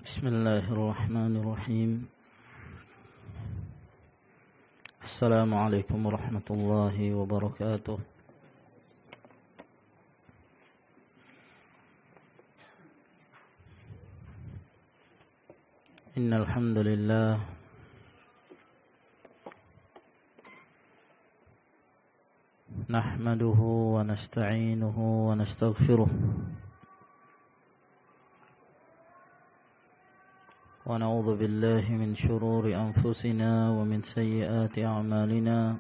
بسم الله الرحمن الرحيم. السلام عليكم ورحمة الله وبركاته. إن الحمد لله نحمده ونستعينه ونستغفره ونعوذ بالله من شرور أنفسنا ومن سيئات أعمالنا.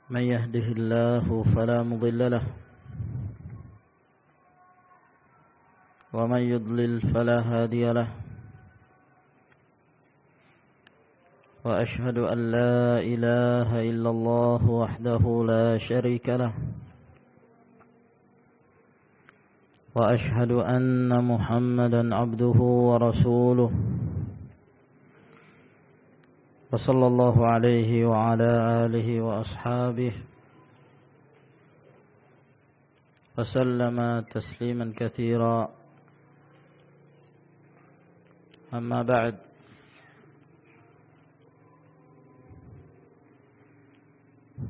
من يهده الله فلا مضل له ومن يضلل فلا هادي له. وأشهد أن لا إله إلا الله وحده لا شريك له. وأشهد أن محمدا عبده ورسوله وصلى الله عليه وعلى آله وأصحابه وسلم تسليما كثيرا. أما بعد،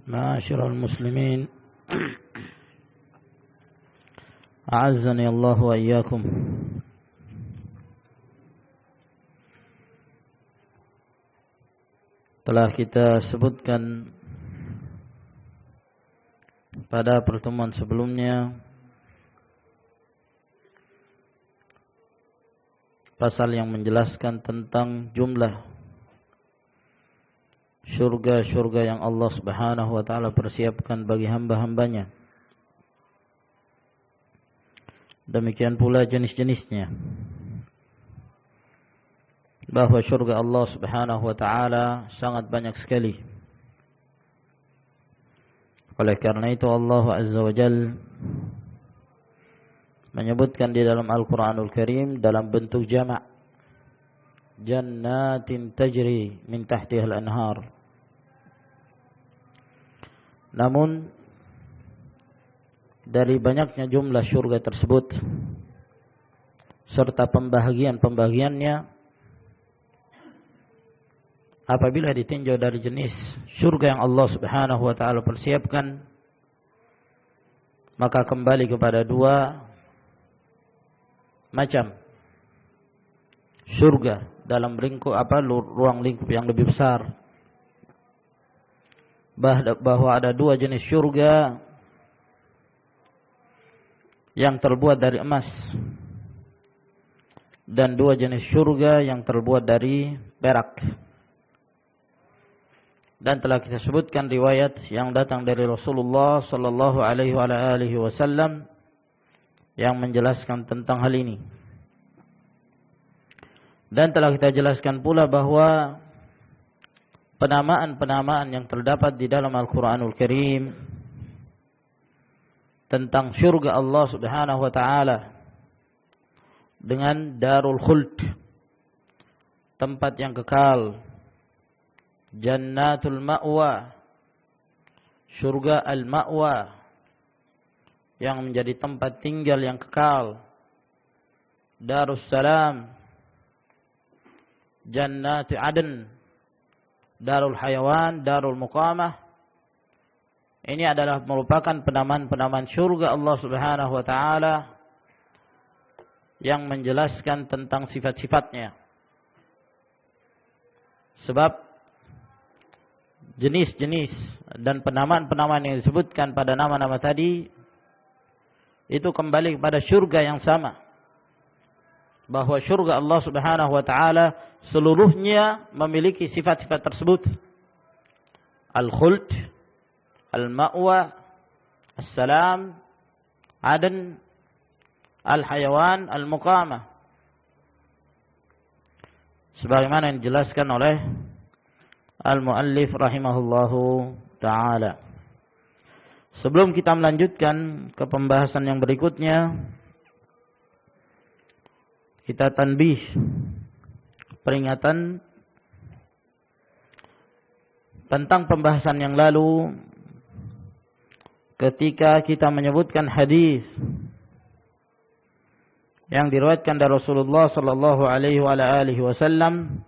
معاشر المسلمين، أعزني الله وإياكم. Telah kita sebutkan pada pertemuan sebelumnya pasal yang menjelaskan tentang jumlah syurga-syurga yang Allah Subhanahu wa taala persiapkan bagi hamba-hambanya. Demikian pula jenis-jenisnya. Bahwa syurga Allah Subhanahu wa taala sangat banyak sekali. Oleh karena itu Allah Azza wa Jalla menyebutkan di dalam Al-Qur'anul Karim dalam bentuk jama', jannatin tajri min tahtiha al-anhar. Namun dari banyaknya jumlah syurga tersebut serta pembagiannya, apabila ditinjau dari jenis syurga yang Allah Subhanahu wa taala persiapkan, maka kembali kepada dua macam syurga dalam ruang lingkup yang lebih besar. Bahwa ada dua jenis syurga yang terbuat dari emas dan dua jenis syurga yang terbuat dari perak. Dan telah kita sebutkan riwayat yang datang dari Rasulullah sallallahu alaihi wasallam yang menjelaskan tentang hal ini. Dan telah kita jelaskan pula bahwa penamaan-penamaan yang terdapat di dalam Al-Qur'anul Karim tentang syurga Allah Subhanahu wa taala dengan darul khuld, tempat yang kekal, jannatul ma'wa, syurga al-ma'wa yang menjadi tempat tinggal yang kekal, darus salam, jannatu adn, darul hayawan, darul muqamah. Ini adalah merupakan penamaan-penamaan syurga Allah Subhanahu wa taala yang menjelaskan tentang sifat-sifatnya. Sebab jenis-jenis dan penamaan-penamaan yang disebutkan pada nama-nama tadi itu kembali kepada syurga yang sama. Bahwa syurga Allah Subhanahu wa taala seluruhnya memiliki sifat-sifat tersebut. Al-khuld, al-ma'wa, as-salam, adn, al-hayawan, al-muqamah. Sebagaimana yang dijelaskan oleh al-muallif rahimahullahu ta'ala. Sebelum kita melanjutkan ke pembahasan yang berikutnya, kita tanbih, peringatan tentang pembahasan yang lalu ketika kita menyebutkan hadis yang diriwayatkan dari Rasulullah sallallahu alaihi wasallam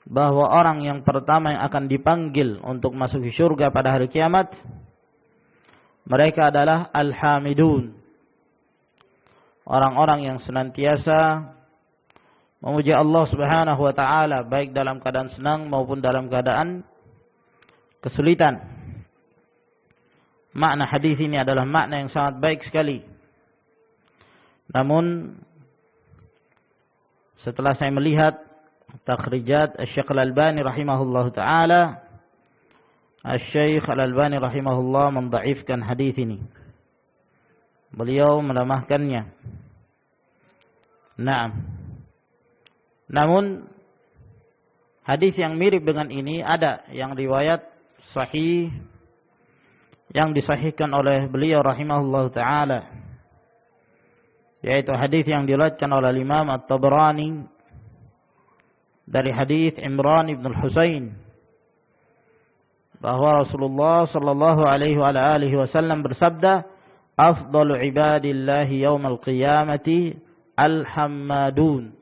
bahwa orang yang pertama yang akan dipanggil untuk masuk ke surga pada hari kiamat, mereka adalah al-hamidun, orang-orang yang senantiasa memuji Allah Subhanahu wa taala baik dalam keadaan senang maupun dalam keadaan kesulitan. Makna hadis ini adalah makna yang sangat baik sekali. Namun setelah saya melihat takhrijat Asy-Syaikh Al-Albani rahimahullahu taala, Asy-Syaikh Al-Albani rahimahullah mendhaifkan hadis ini. Beliau melemahkannya. Naam. Namun hadis yang mirip dengan ini ada yang riwayat sahih yang disahihkan oleh beliau rahimahullahu taala, yaitu hadis yang diriwayatkan oleh Imam At-Tabrani dari hadis Imran ibn al-Husain bahwa Rasulullah sallallahu alaihi wasallam bersabda, afdalu ibadillahi yaumal qiyamati al-hammadun,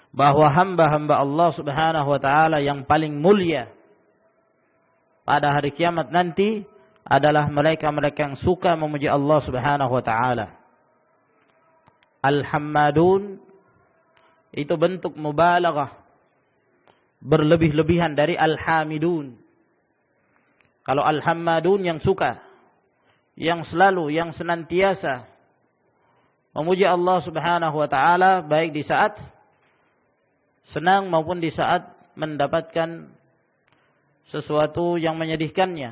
bahwa hamba-hamba Allah Subhanahu wa taala yang paling mulia pada hari kiamat nanti adalah mereka-mereka yang suka memuji Allah Subhanahu wa taala. Al-hammadun itu bentuk mubalaghah, berlebih-lebihan dari al-hamidun. Kalau al-hammadun yang suka, yang selalu, yang senantiasa memuji Allah Subhanahu wa taala baik di saat senang maupun di saat mendapatkan sesuatu yang menyedihkannya,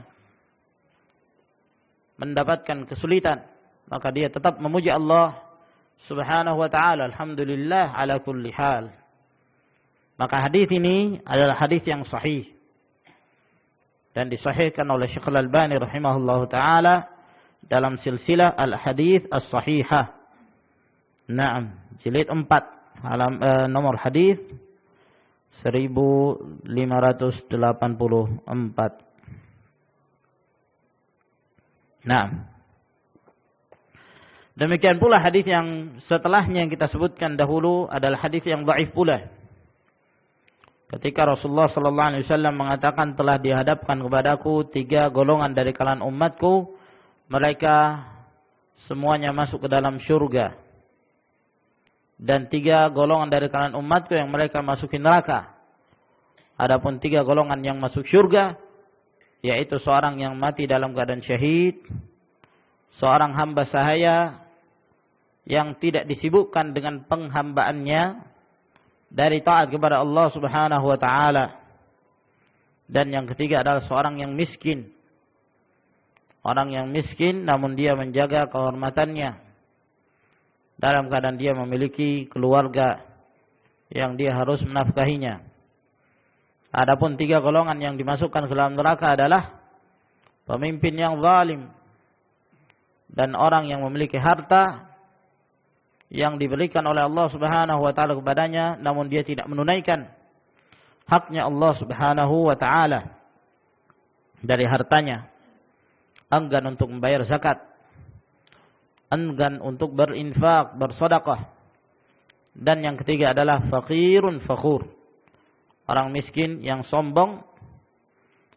mendapatkan kesulitan, maka dia tetap memuji Allah Subhanahu wa ta'ala, alhamdulillah ala kulli hal. Maka hadis ini adalah hadis yang sahih dan disahihkan oleh Syekh Al-Albani rahimahullahu taala dalam silsilah al-hadits as-sahihah. Naam, jilid 4, nomor hadis 1584. Naam. Demikian pula hadis yang setelahnya yang kita sebutkan dahulu adalah hadis yang dhaif pula. Ketika Rasulullah sallallahu alaihi wasallam mengatakan, telah dihadapkan kepadaku 3 golongan dari kalangan umatku, mereka semuanya masuk ke dalam syurga. Dan 3 golongan dari kalangan umatku yang mereka masuki neraka. Adapun 3 golongan yang masuk syurga, yaitu seorang yang mati dalam keadaan syahid, seorang hamba sahaya yang tidak disibukkan dengan penghambaannya dari taat kepada Allah Subhanahu wa taala. Dan yang ketiga adalah seorang yang miskin. Orang yang miskin namun dia menjaga kehormatannya dalam keadaan dia memiliki keluarga yang dia harus menafkahinya. Adapun 3 golongan yang dimasukkan ke dalam neraka adalah pemimpin yang zalim dan orang yang memiliki harta yang diberikan oleh Allah Subhanahu wa taala kepadanya namun dia tidak menunaikan haknya Allah Subhanahu wa taala dari hartanya, enggan untuk membayar zakat, enggan untuk berinfak, bersedekah. Dan yang ketiga adalah faqirun fakhur, orang miskin yang sombong.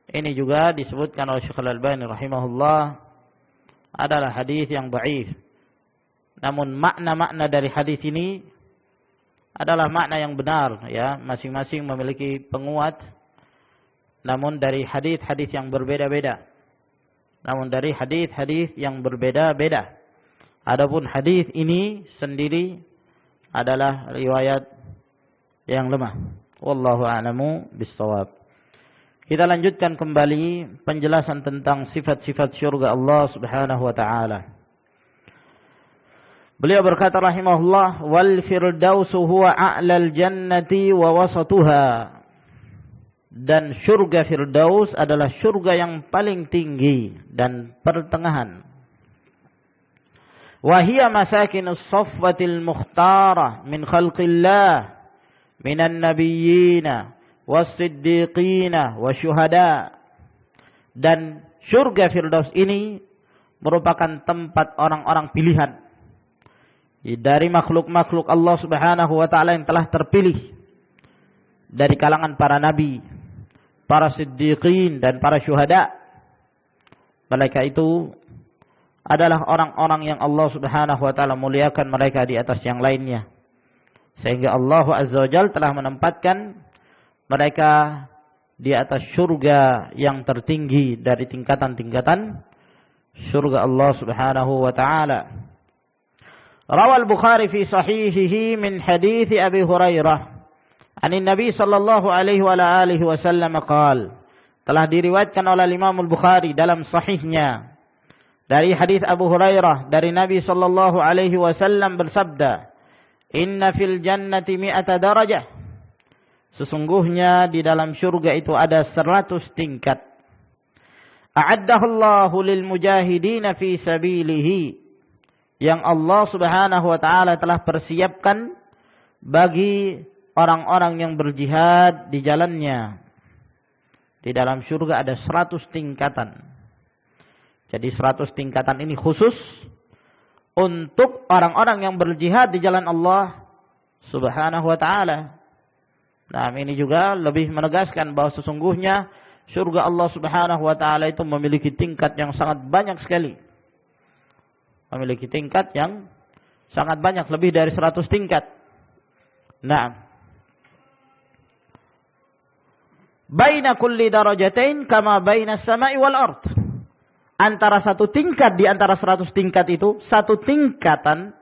Ini juga disebutkan oleh Syekh Al-Albani rahimahullah adalah hadis yang dhaif. Namun makna-makna dari hadis ini adalah makna yang benar, ya, masing-masing memiliki penguat. Namun dari hadis-hadis yang berbeda-beda. Adapun hadis ini sendiri adalah riwayat yang lemah. Wallahu a'lamu bis-shawab. Kita lanjutkan kembali penjelasan tentang sifat-sifat syurga Allah Subhanahu wa taala. Beliau berkata rahimahullah, wal firdausu huwa a'lal jannati wa wasatuha. Dan syurga firdaus adalah syurga yang paling tinggi dan pertengahan. Wa hiya masakinus safwatil mukhtarah min khalqillah minan nabiyyina was-siddiqina wasyuhada. Dan syurga firdaus ini merupakan tempat orang-orang pilihan dari makhluk-makhluk Allah Subhanahu wa taala yang telah terpilih dari kalangan para nabi, para siddiqin dan para syuhada. Mereka itu adalah orang-orang yang Allah Subhanahu wa taala muliakan mereka di atas yang lainnya. Sehingga Allah Azza wa Jalla telah menempatkan mereka di atas surga yang tertinggi dari tingkatan-tingkatan surga Allah Subhanahu wa taala. Rawal Bukhari fi sahihihi min hadits Abi Hurairah an Nabi sallallahu alaihi wa alihi wasallam qaal. Telah diriwayatkan oleh Imam Al-Bukhari dalam sahihnya dari hadis Abu Hurairah dari Nabi sallallahu alaihi wasallam bersabda, "Inna fil jannati mi'ata darajah." Sesungguhnya di dalam surga itu ada 100 tingkat. A'addahullahu lil mujahidina fi sabilihi. Yang Allah Subhanahu wa taala telah persiapkan bagi orang-orang yang berjihad di jalannya. Di dalam surga ada 100 tingkatan. Jadi 100 tingkatan ini khusus untuk orang-orang yang berjihad di jalan Allah Subhanahu wa taala. Nah, ini juga lebih menegaskan bahwa sesungguhnya surga Allah Subhanahu wa taala itu memiliki tingkat yang sangat banyak sekali. Memiliki tingkat yang sangat banyak, lebih dari 100 tingkat. Nah, baina kulli darajatain kama baina as-sama'i wal ard. Antara satu tingkat di antara 100 tingkat itu, satu tingkatan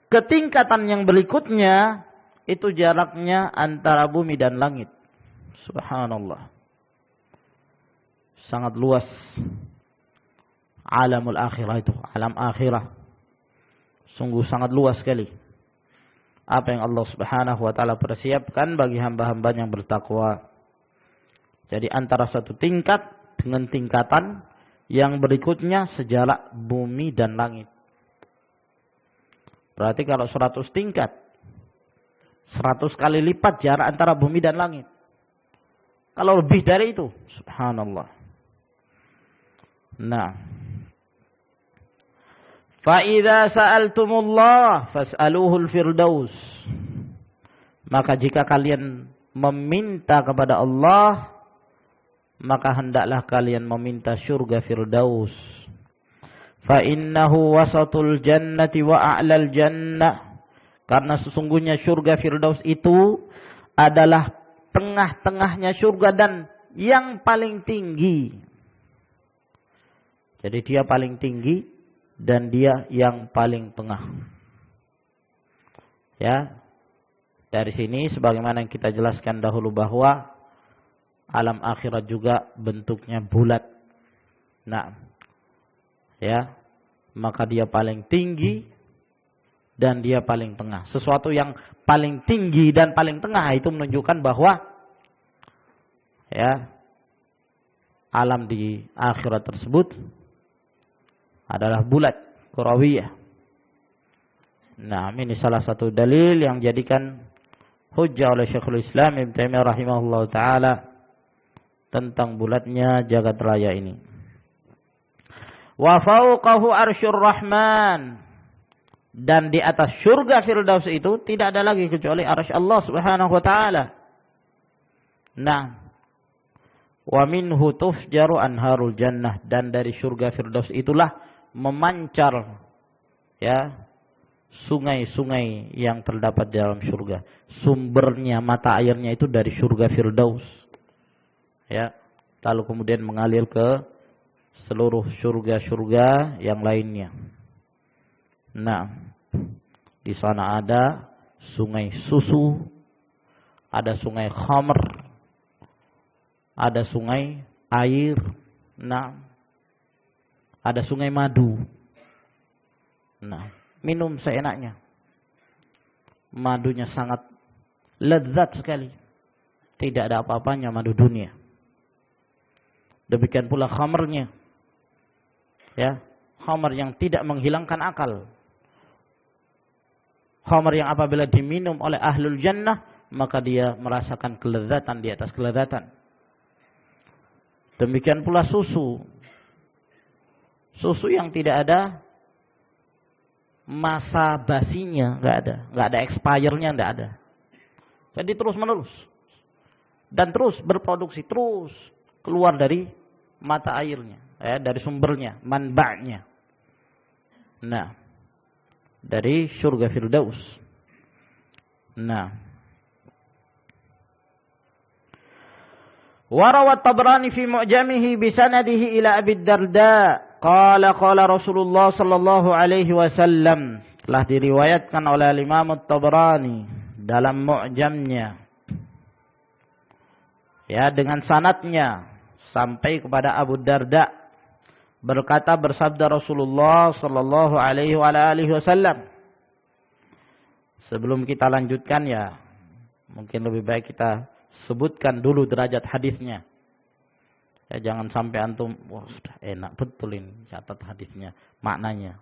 ke tingkatan yang berikutnya itu jaraknya antara bumi dan langit. Subhanallah. Sangat luas. Alamul akhirah itu, alam akhirah. Sungguh sangat luas sekali. Apa yang Allah Subhanahu wa taala persiapkan bagi hamba-hamba yang bertakwa. Jadi antara satu tingkat dengan tingkatan yang berikutnya sejarak bumi dan langit. Berarti kalau 100 tingkat, 100 kali lipat jarak antara bumi dan langit. Kalau lebih dari itu, subhanallah. Nah. فَإِذَا سَأَلْتُمُ اللَّهَ فَاسْأَلُوهُ الْفِرْدَوْسِ. Maka jika kalian meminta kepada Allah, maka hendaklah kalian meminta surga Firdaus. فَإِنَّهُ وَسَطُ الْجَنَّةِ وَأَعْلَى الْجَنَّةِ. Karena sesungguhnya surga Firdaus itu adalah tengah-tengahnya surga dan yang paling tinggi. Jadi dia paling tinggi dan dia yang paling tengah. Ya. Dari sini sebagaimana yang kita jelaskan dahulu bahwa alam akhirat juga bentuknya bulat. Nah. Ya. Maka dia paling tinggi dan dia paling tengah. Sesuatu yang paling tinggi dan paling tengah itu menunjukkan bahwa ya alam di akhirat tersebut adalah bulat, kurawiyah. Nah, ini salah satu dalil yang jadikan hujjah oleh Syekhul Islam Ibnu Taimiyah rahimahullah taala tentang bulatnya jagat raya ini. Wa fawqahu arsyur rahman. Dan di atas surga Firdaus itu tidak ada lagi kecuali arsy Allah Subhanahu wa taala. Nah, wa minhu tufjaru anharul jannah, dan dari surga Firdaus itulah memancar ya sungai-sungai yang terdapat di dalam surga. Sumbernya, mata airnya itu dari surga Firdaus. Ya, lalu kemudian mengalir ke seluruh surga-surga yang lainnya. Nah, di sana ada sungai susu, ada sungai khamr, ada sungai air, nah, ada sungai madu. Nah, minum seenaknya. Madunya sangat lezat sekali. Tidak ada apa-apanya madu dunia. Demikian pula khamrnya. Ya, khamr yang tidak menghilangkan akal. Khamr yang apabila diminum oleh ahlul jannah, maka dia merasakan kelezatan di atas kelezatan. Demikian pula susu. Susu yang tidak ada masa basinya, nggak ada expire-nya, nggak ada. Jadi terus menerus dan terus berproduksi, terus keluar dari mata airnya, dari sumbernya, manba'nya. Nah, dari surga Firdaus. Nah, warawat Tabrani fi mu'jamihi bisanadihi ila Abi Darda qala Rasulullah sallallahu alaihi wasallam. Telah diriwayatkan oleh Imam Tabrani dalam mu'jamnya, ya, dengan sanadnya sampai kepada Abu Darda, berkata, bersabda Rasulullah sallallahu alaihi wasallam. Sebelum kita lanjutkan, ya, mungkin lebih baik kita sebutkan dulu derajat hadisnya. Ya, jangan sampai antum, wah sudah enak betul ini catat hadisnya, maknanya.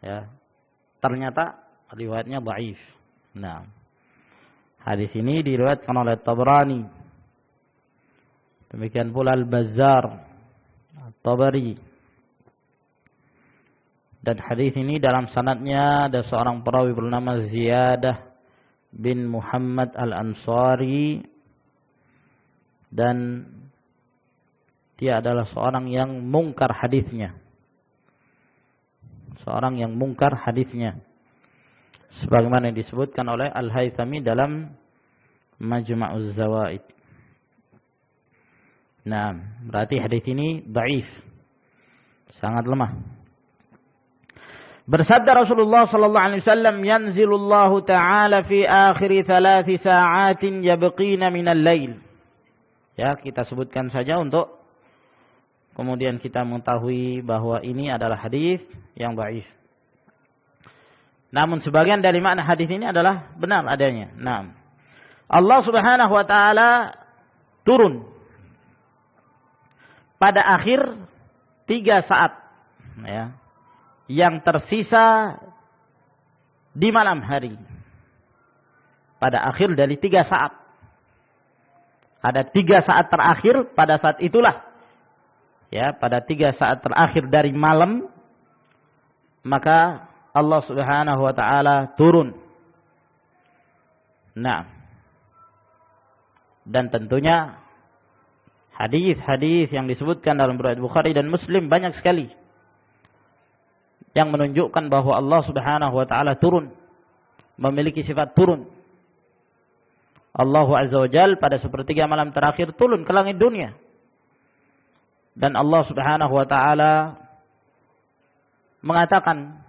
Ya, ternyata riwayatnya dhaif. Nah, hadis ini diriwayatkan oleh Tabrani. Demikian pula Al-Bazzar, At-Tabari. Dan hadis ini dalam sanadnya ada seorang perawi bernama Ziyadah bin Muhammad Al-Ansari, dan dia adalah seorang yang mungkar hadisnya. Seorang yang mungkar hadisnya. Sebagaimana yang disebutkan oleh Al-Haythami dalam Majma'uz Zawaid. Nah, berarti hadis ini dhaif, sangat lemah. Bersabda Rasulullah sallallahu alaihi wasallam, yanzilullahu ta'ala fi akhir 3 sa'atin yabqina minal lail. Ya, kita sebutkan saja untuk kemudian kita mengetahui bahwa ini adalah hadis yang dhaif. Namun sebagian dari makna hadis ini adalah benar adanya. Nah, Allah Subhanahu wa taala turun pada akhir 3 saat, ya, yang tersisa di malam hari. Pada akhir dari 3 saat. Ada 3 saat terakhir, pada saat itulah, ya, pada 3 saat terakhir dari malam, maka Allah Subhanahu wa taala turun. Nah, dan tentunya hadis-hadis yang disebutkan dalam riwayat Bukhari dan Muslim banyak sekali yang menunjukkan bahwa Allah Subhanahu wa taala turun, memiliki sifat turun. Allah Azza wa Jalla pada sepertiga malam terakhir turun ke langit dunia. Dan Allah Subhanahu wa taala mengatakan,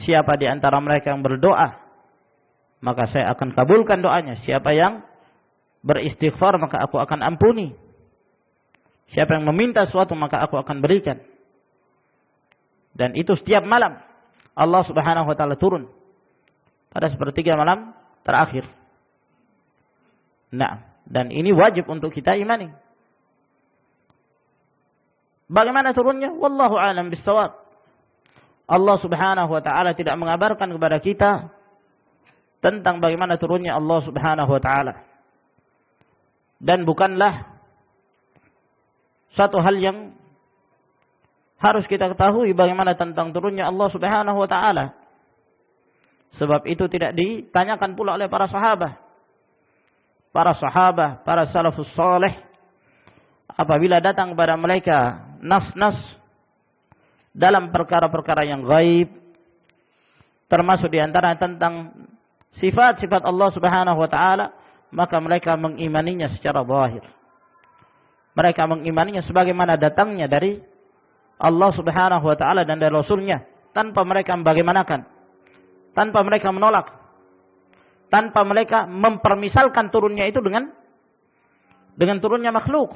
siapa di antara mereka yang berdoa, maka saya akan kabulkan doanya. Siapa yang beristighfar, maka aku akan ampuni. Siapa yang meminta sesuatu, maka aku akan berikan. Dan itu setiap malam Allah Subhanahu wa taala turun pada sepertiga malam terakhir. Nah, dan ini wajib untuk kita imani. Bagaimana turunnya? Wallahu a'lam bissawab. Allah Subhanahu wa taala tidak mengabarkan kepada kita tentang bagaimana turunnya Allah Subhanahu wa taala. Dan bukanlah satu hal yang harus kita ketahui bagaimana tentang turunnya Allah Subhanahu wa taala. Sebab itu tidak ditanyakan pula oleh para sahabat. Para sahabat, para salafus saleh, apabila datang kepada mereka nas-nas dalam perkara-perkara yang gaib, termasuk di antara tentang sifat-sifat Allah Subhanahu wa taala, maka mereka mengimaninya secara zahir. Mereka mengimaninya sebagaimana datangnya dari Allah Subhanahu wa taala dan dari Rasulnya, tanpa mereka membagaimanakan, tanpa mereka menolak, tanpa mereka mempermisalkan turunnya itu dengan turunnya makhluk.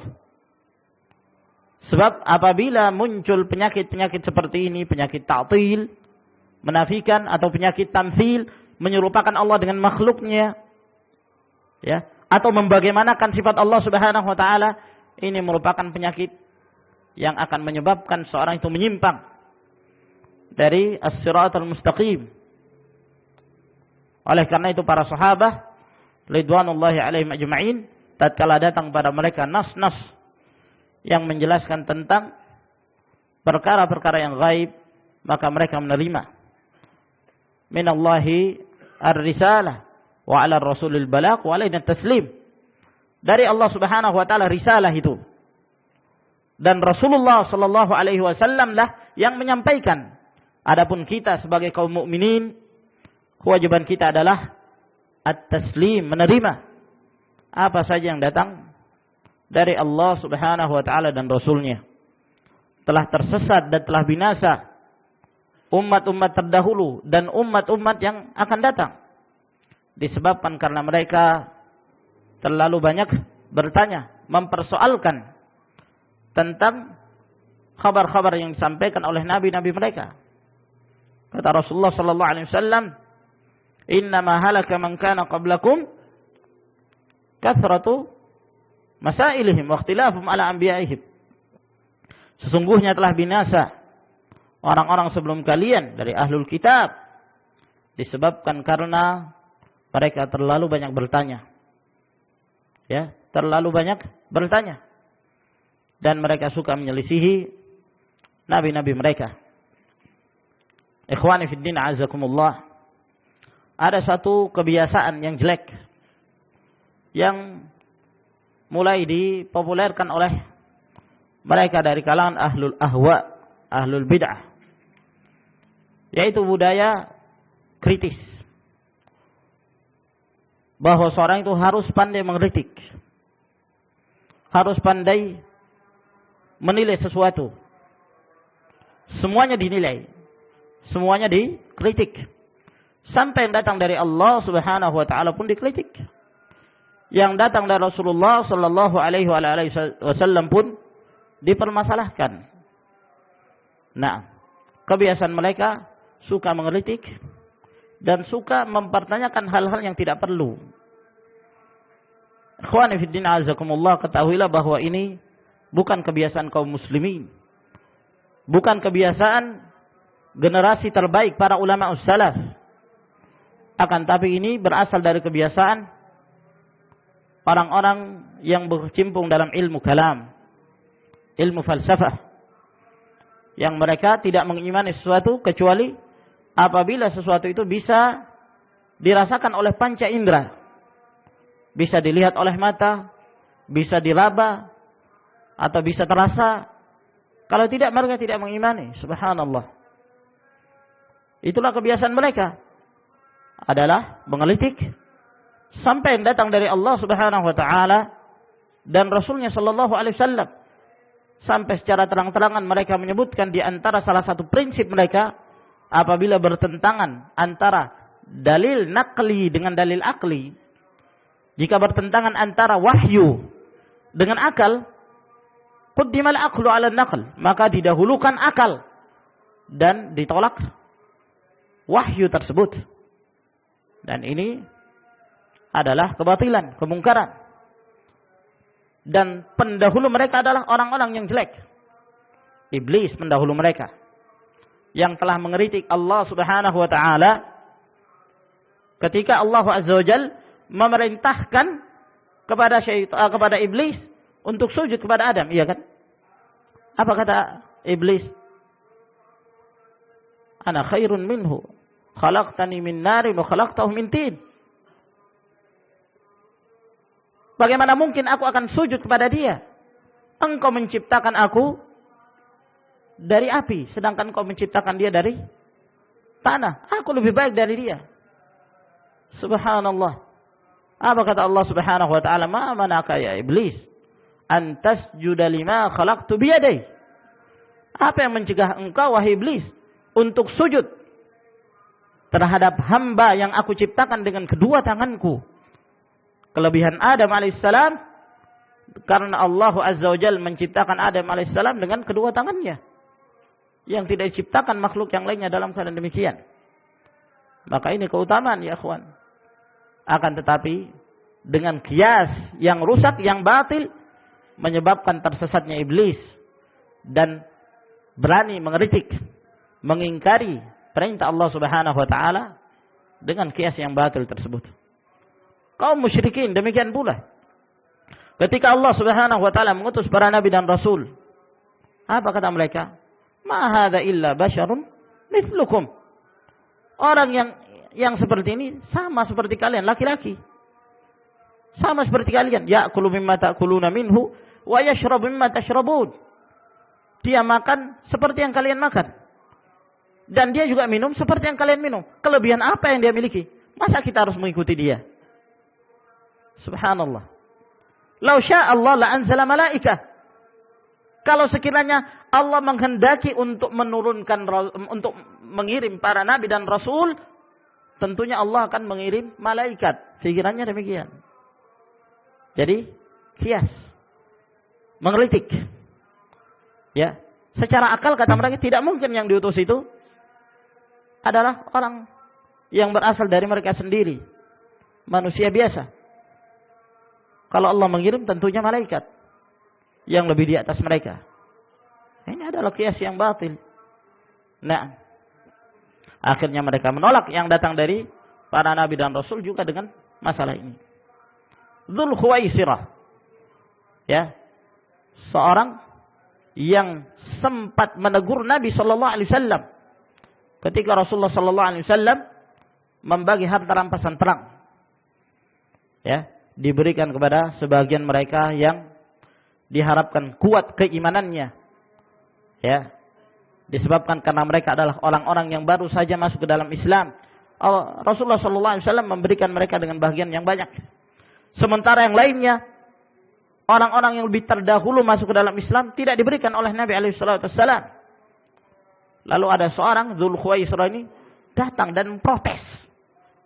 Sebab apabila muncul penyakit-penyakit seperti ini, penyakit ta'til, menafikan, atau penyakit tamthil, menyerupakan Allah dengan makhluknya, ya, atau membagaimanakan sifat Allah Subhanahu wa taala, ini merupakan penyakit yang akan menyebabkan seorang itu menyimpang dari as-siratal mustaqim. Oleh karena itu para sahabat ridwanullahi alaihim ajma'in, tatkala datang pada mereka nas-nas yang menjelaskan tentang perkara-perkara yang gaib, maka mereka menerima minallahi ar-risalah wa 'ala ar-rasulil balagh wa 'alaina taslim. Dari Allah Subhanahu wa taala risalah itu. Dan Rasulullah sallallahu alaihi wasallam lah yang menyampaikan. Adapun kita sebagai kaum mukminin, kewajiban kita adalah at-taslim, menerima apa saja yang datang dari Allah Subhanahu wa taala dan Rasulnya. Telah tersesat dan telah binasa umat-umat terdahulu dan umat-umat yang akan datang. Disebabkan karena mereka terlalu banyak bertanya, mempersoalkan tentang kabar-kabar yang disampaikan oleh nabi-nabi mereka. Kata Rasulullah sallallahu alaihi wasallam, "Innama halaka man kana qablakum kathratu masailihim wa ikhtilafum ala anbiya'ihim." Sesungguhnya telah binasa orang-orang sebelum kalian dari ahlul kitab disebabkan karena mereka terlalu banyak bertanya. Ya, terlalu banyak bertanya. Dan mereka suka menyelisihi nabi-nabi mereka. Ikhwani fid din azakumullah. Ada satu kebiasaan yang jelek yang mulai dipopulerkan oleh mereka dari kalangan ahlul ahwa, ahlul bid'ah, yaitu budaya kritis. Bahwa seorang itu harus pandai mengkritik, harus pandai menilai sesuatu. Semuanya dinilai, semuanya dikritik. Sampai yang datang dari Allah Subhanahu wa taala pun dikritik. Yang datang dari Rasulullah sallallahu alaihi wasallam pun dipermasalahkan. Nah, kebiasaan mereka suka mengkritik dan suka mempertanyakan hal-hal yang tidak perlu. Ikhwani fid din azakumullah, ketahuilah bahwa ini bukan kebiasaan kaum muslimin. Bukan kebiasaan generasi terbaik para ulama salaf. Akan tapi ini berasal dari kebiasaan orang-orang yang berkecimpung dalam ilmu kalam, ilmu falsafah, yang mereka tidak mengimani sesuatu kecuali apabila sesuatu itu bisa dirasakan oleh panca indera, bisa dilihat oleh mata, bisa diraba, atau bisa terasa. Kalau tidak, mereka tidak mengimani. Subhanallah. Itulah kebiasaan mereka, adalah mengkritik sampai yang datang dari Allah Subhanahu wa taala dan Rasulnya sallallahu alaihi wasallam. Sampai secara terang-terangan mereka menyebutkan di antara salah satu prinsip mereka, apabila bertentangan antara dalil naqli dengan dalil akli, jika bertentangan antara wahyu dengan akal, quddimal aqlu 'ala naql, maka didahulukan akal dan ditolak wahyu tersebut. Dan ini adalah kebatilan, kemungkaran. Dan pendahulu mereka adalah orang-orang yang jelek. Iblis pendahulu mereka, yang telah mengkritik Allah Subhanahu wa taala ketika Allah Azza wa Jalla memerintahkan kepada iblis untuk sujud kepada Adam, iya kan? Apa kata iblis? Ana khairun minhu, khalaqtani min narin wa khalaqtahu min tin. Bagaimana mungkin aku akan sujud kepada dia? Engkau menciptakan aku dari api, sedangkan kau menciptakan dia dari tanah. Aku lebih baik dari dia. Subhanallah. Apa kata Allah Subhanahu wa taala? Ma manaka ya iblis an tasjuda lima khalaqtu biyadai. Apa yang mencegah engkau wahai iblis untuk sujud terhadap hamba yang aku ciptakan dengan kedua tanganku? Kelebihan Adam alaihissalam, karena Allah Azza wa Jalla menciptakan Adam alaihissalam dengan kedua tangannya, yang tidak diciptakan makhluk yang lainnya dalam keadaan demikian. Maka ini keutamaan ya akhwan. Akan tetapi dengan kias yang rusak, yang batil, menyebabkan tersesatnya iblis dan berani mengkritik, mengingkari perintah Allah Subhanahu wa taala dengan kias yang batil tersebut. Kaum musyrikin demikian pula. Ketika Allah Subhanahu wa taala mengutus para nabi dan rasul, apa kata mereka? Ma hadza illa basyarun mithlukum. Orang yang seperti ini sama seperti kalian, laki-laki. Sama seperti kalian. Ya'kulu mimma ta'kuluna minhu wa yashrabu mimma tashrabun. Dia makan seperti yang kalian makan. Dan dia juga minum seperti yang kalian minum. Kelebihan apa yang dia miliki? Masa kita harus mengikuti dia? Subhanallah. Lau syaa Allah la anzala malaikah. Kalau sekiranya Allah menghendaki untuk mengirim para nabi dan rasul, tentunya Allah akan mengirim malaikat. Pikirannya demikian. Jadi kias, mengkritik. Ya, secara akal kata mereka tidak mungkin yang diutus itu adalah orang yang berasal dari mereka sendiri, manusia biasa. Kalau Allah mengirim tentunya malaikat yang lebih di atas mereka. Ini adalah kias yang batil. Nah, akhirnya mereka menolak yang datang dari para nabi dan rasul juga dengan masalah ini. Dzul Khuwaisirah, ya, seorang yang sempat menegur Nabi Shallallahu Alaihi Wasallam ketika Rasulullah Shallallahu Alaihi Wasallam membagi harta rampasan perang, ya, diberikan kepada sebagian mereka yang diharapkan kuat keimanannya, ya, disebabkan karena mereka adalah orang-orang yang baru saja masuk ke dalam Islam. Rasulullah Shallallahu Alaihi Wasallam memberikan mereka dengan bagian yang banyak. Sementara yang lainnya, orang-orang yang lebih terdahulu masuk ke dalam Islam tidak diberikan oleh Nabi SAW. Lalu ada seorang Dzul Khuwaisirah ini datang dan memprotes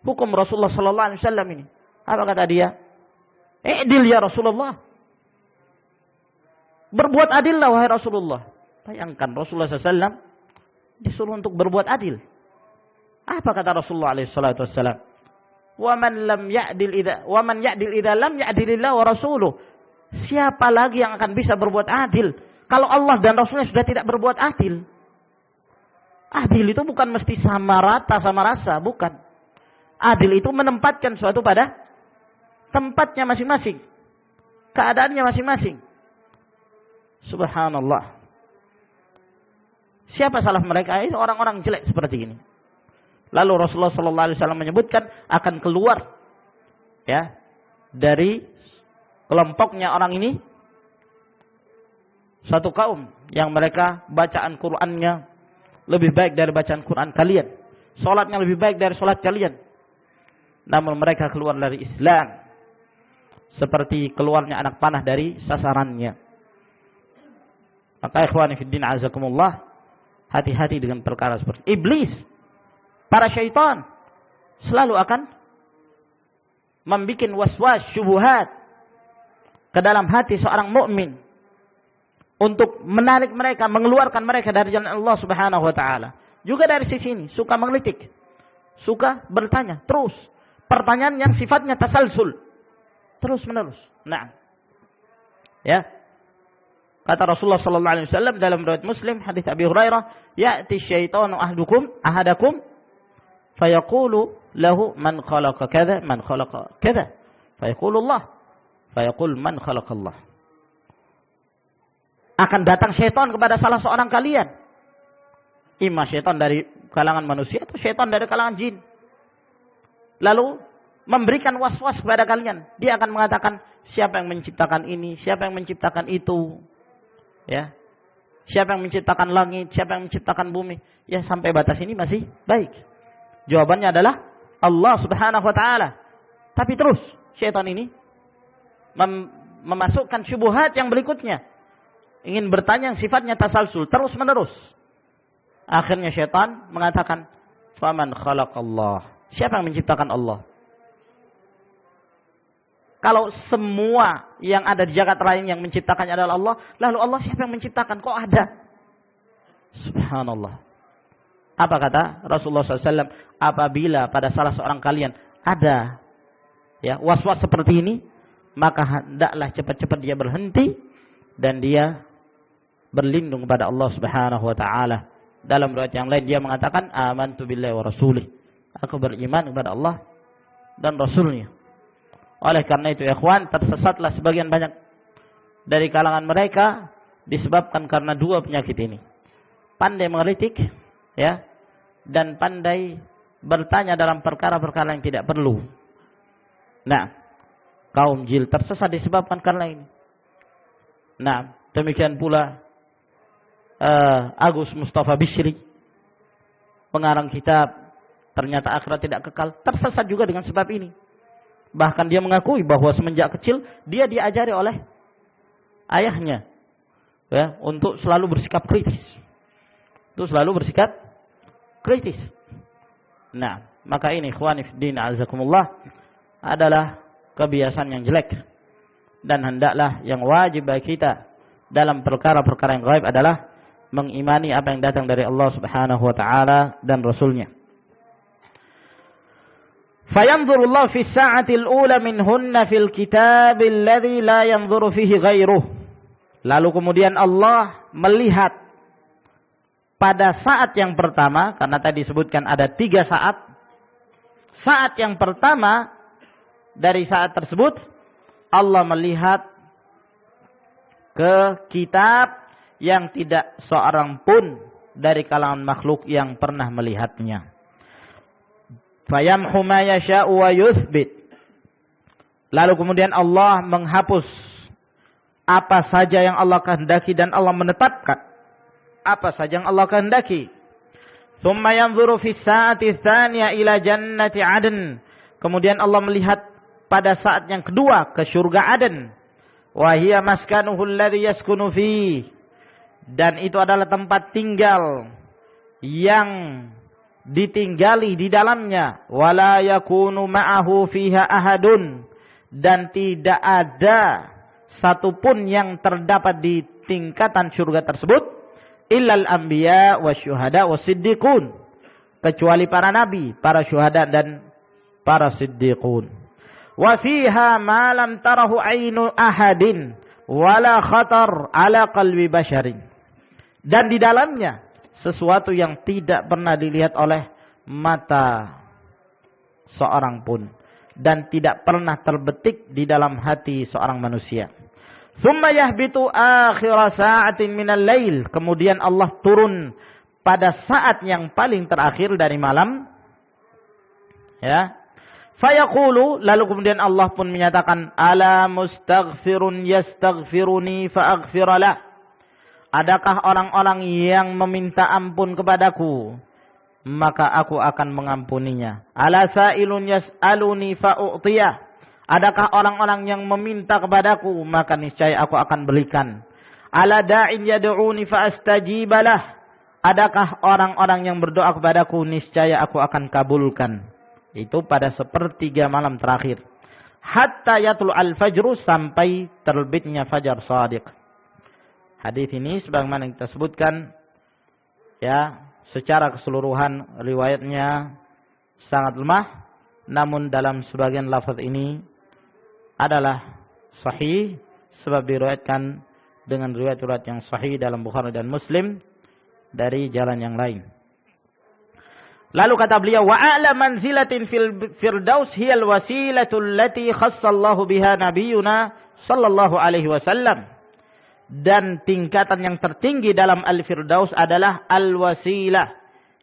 hukum Rasulullah SAW ini. Apa kata dia? I'dil ya Rasulullah. Berbuat adillah wahai Rasulullah. Bayangkan Rasulullah SAW disuruh untuk berbuat adil. Apa kata Rasulullah SAW? Wa man ya'dil idza lam ya'dilillah wa rasuluh. Siapa lagi yang akan bisa berbuat adil kalau Allah dan Rasulnya sudah tidak berbuat adil? Adil itu bukan mesti sama rata sama rasa, bukan. Adil itu menempatkan suatu pada tempatnya masing-masing, keadaannya masing-masing. Subhanallah. Siapa salah mereka? Itu orang-orang jelek seperti ini. Lalu Rasulullah SAW menyebutkan akan keluar, ya, dari kelompoknya orang ini satu kaum yang mereka bacaan Qur'annya lebih baik dari bacaan Qur'an kalian, salatnya lebih baik dari salat kalian, namun mereka keluar dari Islam seperti keluarnya anak panah dari sasarannya. Maka ikhwani fiddin azakumullah, hati-hati dengan perkara seperti iblis. Para syaitan selalu akan membuat waswas syubhat ke dalam hati seorang mukmin untuk menarik mereka, mengeluarkan mereka dari jalan Allah Subhanahu wa taala. Juga dari sisi ini suka mengkritik, suka bertanya terus, pertanyaan yang sifatnya tasalsul, terus menerus. Nah, ya, kata Rasulullah sallallahu alaihi wasallam dalam riwayat Muslim hadis Abi Hurairah, ya'ti syaitanu ahadakum fayaqulu lahu man khalaqa kadza man khalaqa kadza fayaqulu Allah fayaqul man khalaqa Allah. Akan datang syaitan kepada salah seorang kalian, imma syaitan dari kalangan manusia atau syaitan dari kalangan jin, lalu memberikan was-was kepada kalian. Dia akan mengatakan siapa yang menciptakan ini, siapa yang menciptakan itu, ya, siapa yang menciptakan langit, siapa yang menciptakan bumi. Ya, sampai batas ini masih baik. Jawabannya adalah Allah Subhanahu wa taala. Tapi terus syaitan ini memasukkan syubhat yang berikutnya. Ingin bertanya yang sifatnya tasalsul terus menerus. Akhirnya syaitan mengatakan, "Faman khalaqallah?" Siapa yang menciptakan Allah? Kalau semua yang ada di jagat lain yang menciptakannya adalah Allah, lalu Allah siapa yang menciptakan? Kok ada? Subhanallah. Apa kata Rasulullah SAW? Apabila pada salah seorang kalian ada, ya, was-was seperti ini, maka hendaklah cepat-cepat dia berhenti dan dia berlindung kepada Allah Subhanahu wa taala. Dalam riwayat yang lain dia mengatakan, amantu billahi wa rasulih. Aku beriman kepada Allah dan Rasulnya. Oleh karena itu, ikhwan, tersesatlah sebagian banyak dari kalangan mereka disebabkan karena dua penyakit ini. Pandai mengkritik, ya, dan pandai bertanya dalam perkara-perkara yang tidak perlu. Nah, kaum jil tersesat disebabkan karena ini. Nah, demikian pula Agus Mustafa Bishri, pengarang kitab Ternyata Akhirat Tidak Kekal, tersesat juga dengan sebab ini. Bahkan dia mengakui bahwa semenjak kecil dia diajari oleh ayahnya, ya, untuk selalu bersikap kritis. Nah, maka ini ikhwani fiddin azakumullah adalah kebiasaan yang jelek, dan hendaklah yang wajib bagi kita dalam perkara-perkara yang gaib adalah mengimani apa yang datang dari Allah Subhanahu wa taala dan Rasulnya. Fayanzurullahu fi sa'atil ula minhunna fil kitabil ladzi la yanzuru fihi ghairuh. Lalu kemudian Allah melihat pada saat yang pertama, karena tadi disebutkan ada 3 saat. Saat yang pertama dari saat tersebut Allah melihat ke kitab yang tidak seorang pun dari kalangan makhluk yang pernah melihatnya. Fayamhu ma yasha'u wa yuthbit. Lalu kemudian Allah menghapus apa saja yang Allah kehendaki dan Allah menetapkan apa saja yang Allah kehendaki. Tsumma yanzuru fi sa'ati tsaniyah ila jannati 'adn. Kemudian Allah melihat pada saat yang kedua ke surga Aden. Wa hiya maskanuhu alladhi yaskunu fi. Dan itu adalah tempat tinggal yang ditinggali di dalamnya. Wala yakunu ma'ahu fiha ahadun. Dan tidak ada satupun yang terdapat di tingkatan surga tersebut illal anbiya wasyuhada wasiddiqun, kecuali para nabi, para syuhada dan para siddiqun. Wa fiha ma lam tarahu ainu ahadin wala khatar ala qalbi basharin. Dan di dalamnya sesuatu yang tidak pernah dilihat oleh mata seorang pun dan tidak pernah terbetik di dalam hati seorang manusia. Tsumma yahbitu akhir sa'atin minal lail. Kemudian Allah turun pada saat yang paling terakhir dari malam. Ya. Fayaqulu, lalu kemudian Allah pun menyatakan, ala mustaghfirun yastaghfiruni faaghfiralah. Adakah orang-orang yang meminta ampun kepadaku, maka aku akan mengampuninya. Ala sa'ilun yas'aluni fa'u'tiyah. Adakah orang-orang yang meminta kepadaku, maka niscaya aku akan berikan. Ala da'in yad'uni fa'astajibalah. Adakah orang-orang yang berdoa kepadaku, niscaya aku akan kabulkan. Itu pada 1/3 malam terakhir. Hatta yatul al-fajru, sampai terbitnya fajar shadiq. Hadis ini sebagaimana kita sebutkan, ya, secara keseluruhan riwayatnya sangat lemah, namun dalam sebagian lafaz ini adalah sahih sebab diriwayatkan dengan riwayat-riwayat yang sahih dalam Bukhari dan Muslim dari jalan yang lain. Lalu kata beliau, wa a'la manzilatin fil firdaus hiyal wasilatul lati khassallahu biha nabiyuna sallallahu alaihi wasallam. Dan tingkatan yang tertinggi dalam al-firdaus adalah al-wasilah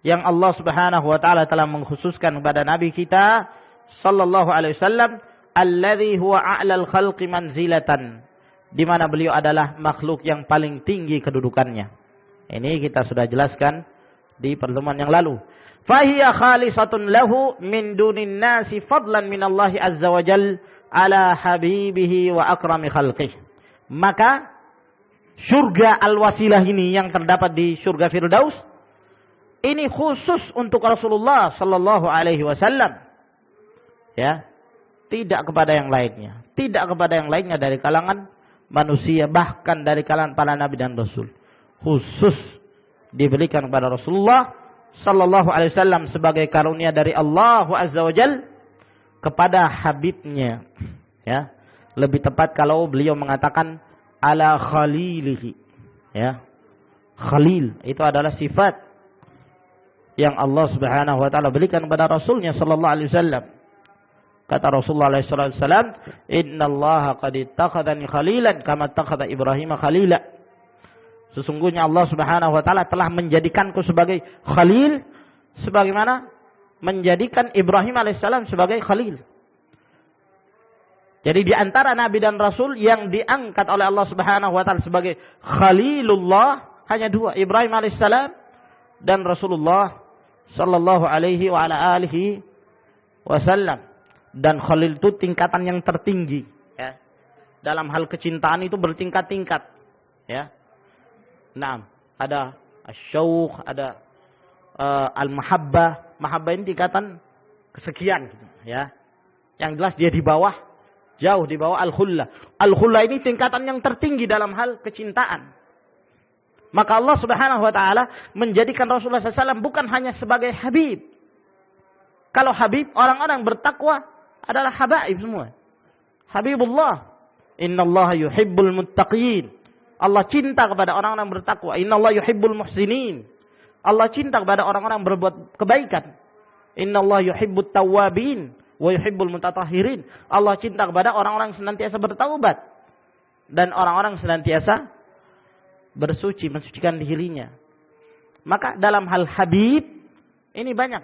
yang Allah Subhanahu wa taala telah mengkhususkan kepada nabi kita sallallahu alaihi wasallam, alladzi huwa a'lal khalqi manzilatan, di mana beliau adalah makhluk yang paling tinggi kedudukannya. Ini kita sudah jelaskan di pertemuan yang lalu. Fahiya khalisatun lahu min dunin nasi fadlan min Allah azza wa jal ala habibihi wa akrami khalqih. Maka surga al-wasilah ini yang terdapat di surga Firdaus ini khusus untuk Rasulullah sallallahu alaihi wasallam. Ya. Tidak kepada yang lainnya. Tidak kepada yang lainnya dari kalangan manusia, bahkan dari kalangan para nabi dan rasul. Khusus diberikan kepada Rasulullah sallallahu alaihi wasallam sebagai karunia dari Allah azza wa jal kepada habibnya. Ya. Lebih tepat kalau beliau mengatakan ala khalilihi. Ya. Khalil itu adalah sifat yang Allah Subhanahu wa taala berikan kepada Rasulnya sallallahu alaihi wasallam. Kata Rasulullah SAW, Inna Allah qad ittakhadhani khalilan kama ittakhadha Ibrahim khalila. Sesungguhnya Allah Subhanahu wa taala telah menjadikanku sebagai khalil sebagaimana menjadikan Ibrahim alaihissalam sebagai khalil. Jadi di antara nabi dan rasul yang diangkat oleh Allah Subhanahu wa taala sebagai khalilullah hanya dua, Ibrahim alaihissalam dan Rasulullah sallallahu alaihi wa ala alihi wasallam. Dan khalil itu tingkatan yang tertinggi, ya. Dalam hal kecintaan itu bertingkat-tingkat, ya. Nah, ada asyauq, ada al-mahabbah. Mahabbah ini tingkatan kesekian, ya. Yang jelas dia di bawah, jauh di bawah al-khullah. Al-khullah ini tingkatan yang tertinggi dalam hal kecintaan. Maka Allah Subhanahu wa taala menjadikan Rasulullah SAW bukan hanya sebagai habib. Kalau habib, orang-orang bertakwa adalah habaib semua. Habibullah. Innallaha yuhibbul muttaqin. Allah cinta kepada orang-orang bertakwa. Innallaha yuhibbul muhsinin. Allah cinta kepada orang-orang berbuat kebaikan. Innallaha yuhibbut tawwabin wa yuhibbul mutatahhirin. Allah cinta kepada orang-orang senantiasa bertaubat dan orang-orang senantiasa bersuci, mensucikan dirinya. Maka dalam hal habib ini banyak,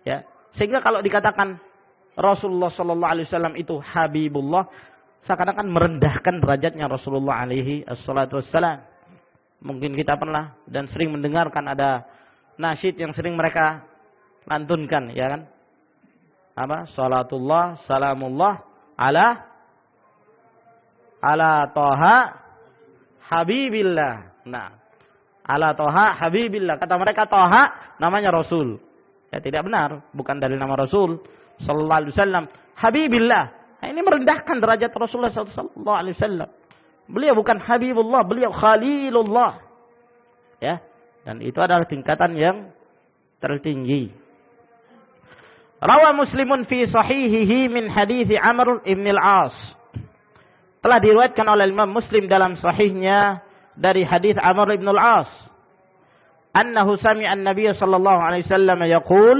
ya. Sehingga kalau dikatakan Rasulullah sallallahu alaihi wasallam itu habibullah, seakan-akan merendahkan derajatnya Rasulullah alaihi assalatu wassalam. Mungkin kita pernah dan sering mendengarkan ada nasyid yang sering mereka lantunkan, ya kan? Apa? Salatullah, salamullah ala Toha Habibillah. Nah, ala Toha Habibillah. Kata mereka Toha namanya Rasul. Ya tidak benar, bukan dari nama Rasul sallallahu alaihi wasallam. Habibillah. Nah, ini merendahkan derajat Rasulullah sallallahu alaihi wasallam. Beliau bukan Habibullah, beliau Khalilullah. Ya, dan itu adalah tingkatan yang tertinggi. Rawa Muslimun fi sahihihi min hadithi Amr ibn al-As. Telah diriwayatkan oleh Imam Muslim dalam sahihnya dari hadis Amr ibn al-As. Annahu sami'a an-nabiy sallallahu alaihi wasallam yaqul,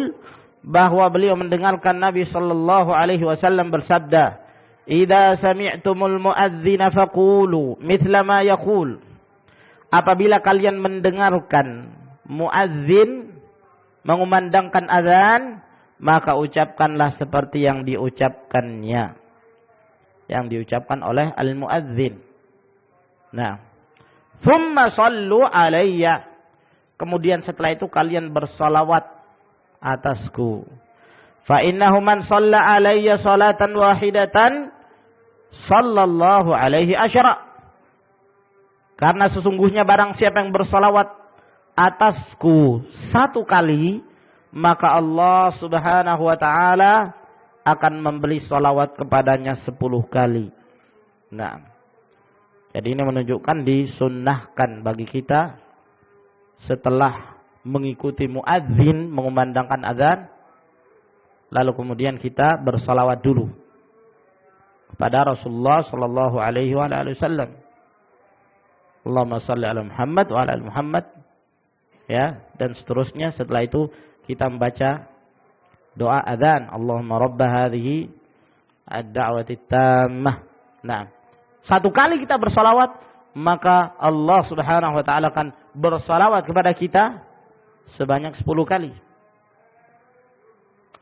bahwa beliau mendengarkan Nabi sallallahu alaihi wasallam bersabda, "Idza sami'tumul muadzdzina faqulu mithla ma yaqul." Apabila kalian mendengarkan muadzin mengumandangkan azan, maka ucapkanlah seperti yang diucapkannya, yang diucapkan oleh al-muadzin. Nah, thumma sallu alayya. Kemudian setelah itu kalian bersalawat atasku. Fa innahu man shalla alayya salatan wahidatan sallallahu alaihi asyara. Karena sesungguhnya barang siapa yang bersalawat atasku satu kali, maka Allah Subhanahu wa taala akan memberi salawat kepadanya 10 kali. Nah, jadi ini menunjukkan disunnahkan bagi kita setelah mengikuti muadzin mengumandangkan azan, lalu kemudian kita bersalawat dulu kepada Rasulullah sallallahu alaihi wasallam. Allahumma shalli ala Muhammad wa ala Muhammad, ya, dan seterusnya. Setelah itu kita membaca doa azan, Allahumma rabb hadhihi ad-da'wati tammah. Nah, satu kali kita bersalawat, maka Allah Subhanahu wa taala akan bersalawat kepada kita sebanyak 10 kali.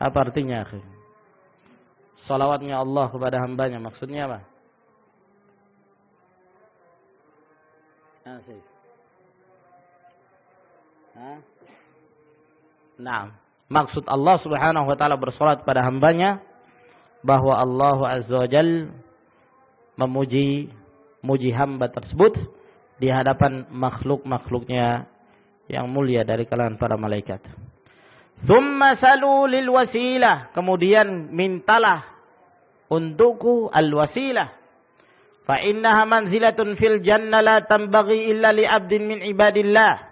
Apa artinya? Salawatnya Allah kepada hambanya, maksudnya apa? Nah, maksud Allah Subhanahu wa taala bersalat pada hambanya bahwa Allah Azza wa Jalla memuji hamba tersebut di hadapan makhluk-makhluknya yang mulia dari kalangan para malaikat. Tsumma salu lil wasilah, kemudian mintalah untukku al wasilah. Fa innaha manzilatun fil jannah la tanbaghi illa li 'abdin min ibadillah.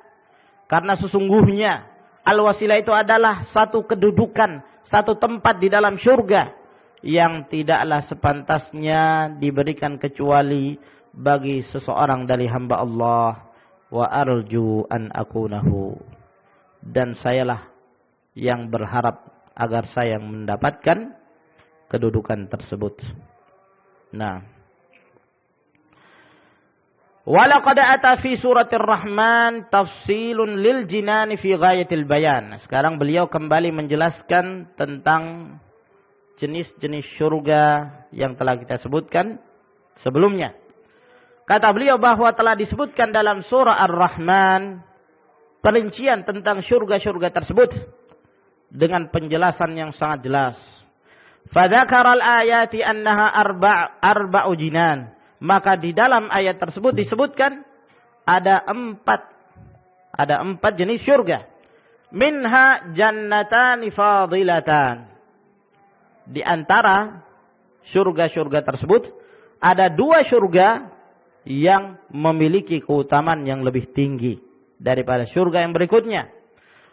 Karena sesungguhnya al-wasilah itu adalah satu kedudukan, satu tempat di dalam syurga yang tidaklah sepantasnya diberikan kecuali bagi seseorang dari hamba Allah. Wa arju an akunahu. Dan sayalah yang berharap agar saya mendapatkan kedudukan tersebut. Nah, Walaqad ata fi suratir Rahman tafsilun lil jinani fi ghayatil bayan. Sekarang beliau kembali menjelaskan tentang jenis-jenis syurga yang telah kita sebutkan sebelumnya. Kata beliau bahwa telah disebutkan dalam surah Ar-Rahman perincian tentang syurga-syurga tersebut dengan penjelasan yang sangat jelas. Fadzakaral ayati annaha arba'u jinan. Maka di dalam ayat tersebut disebutkan ada empat jenis syurga. Minha jannatani fadilatan. Di antara syurga-syurga tersebut ada 2 syurga yang memiliki keutamaan yang lebih tinggi daripada syurga yang berikutnya.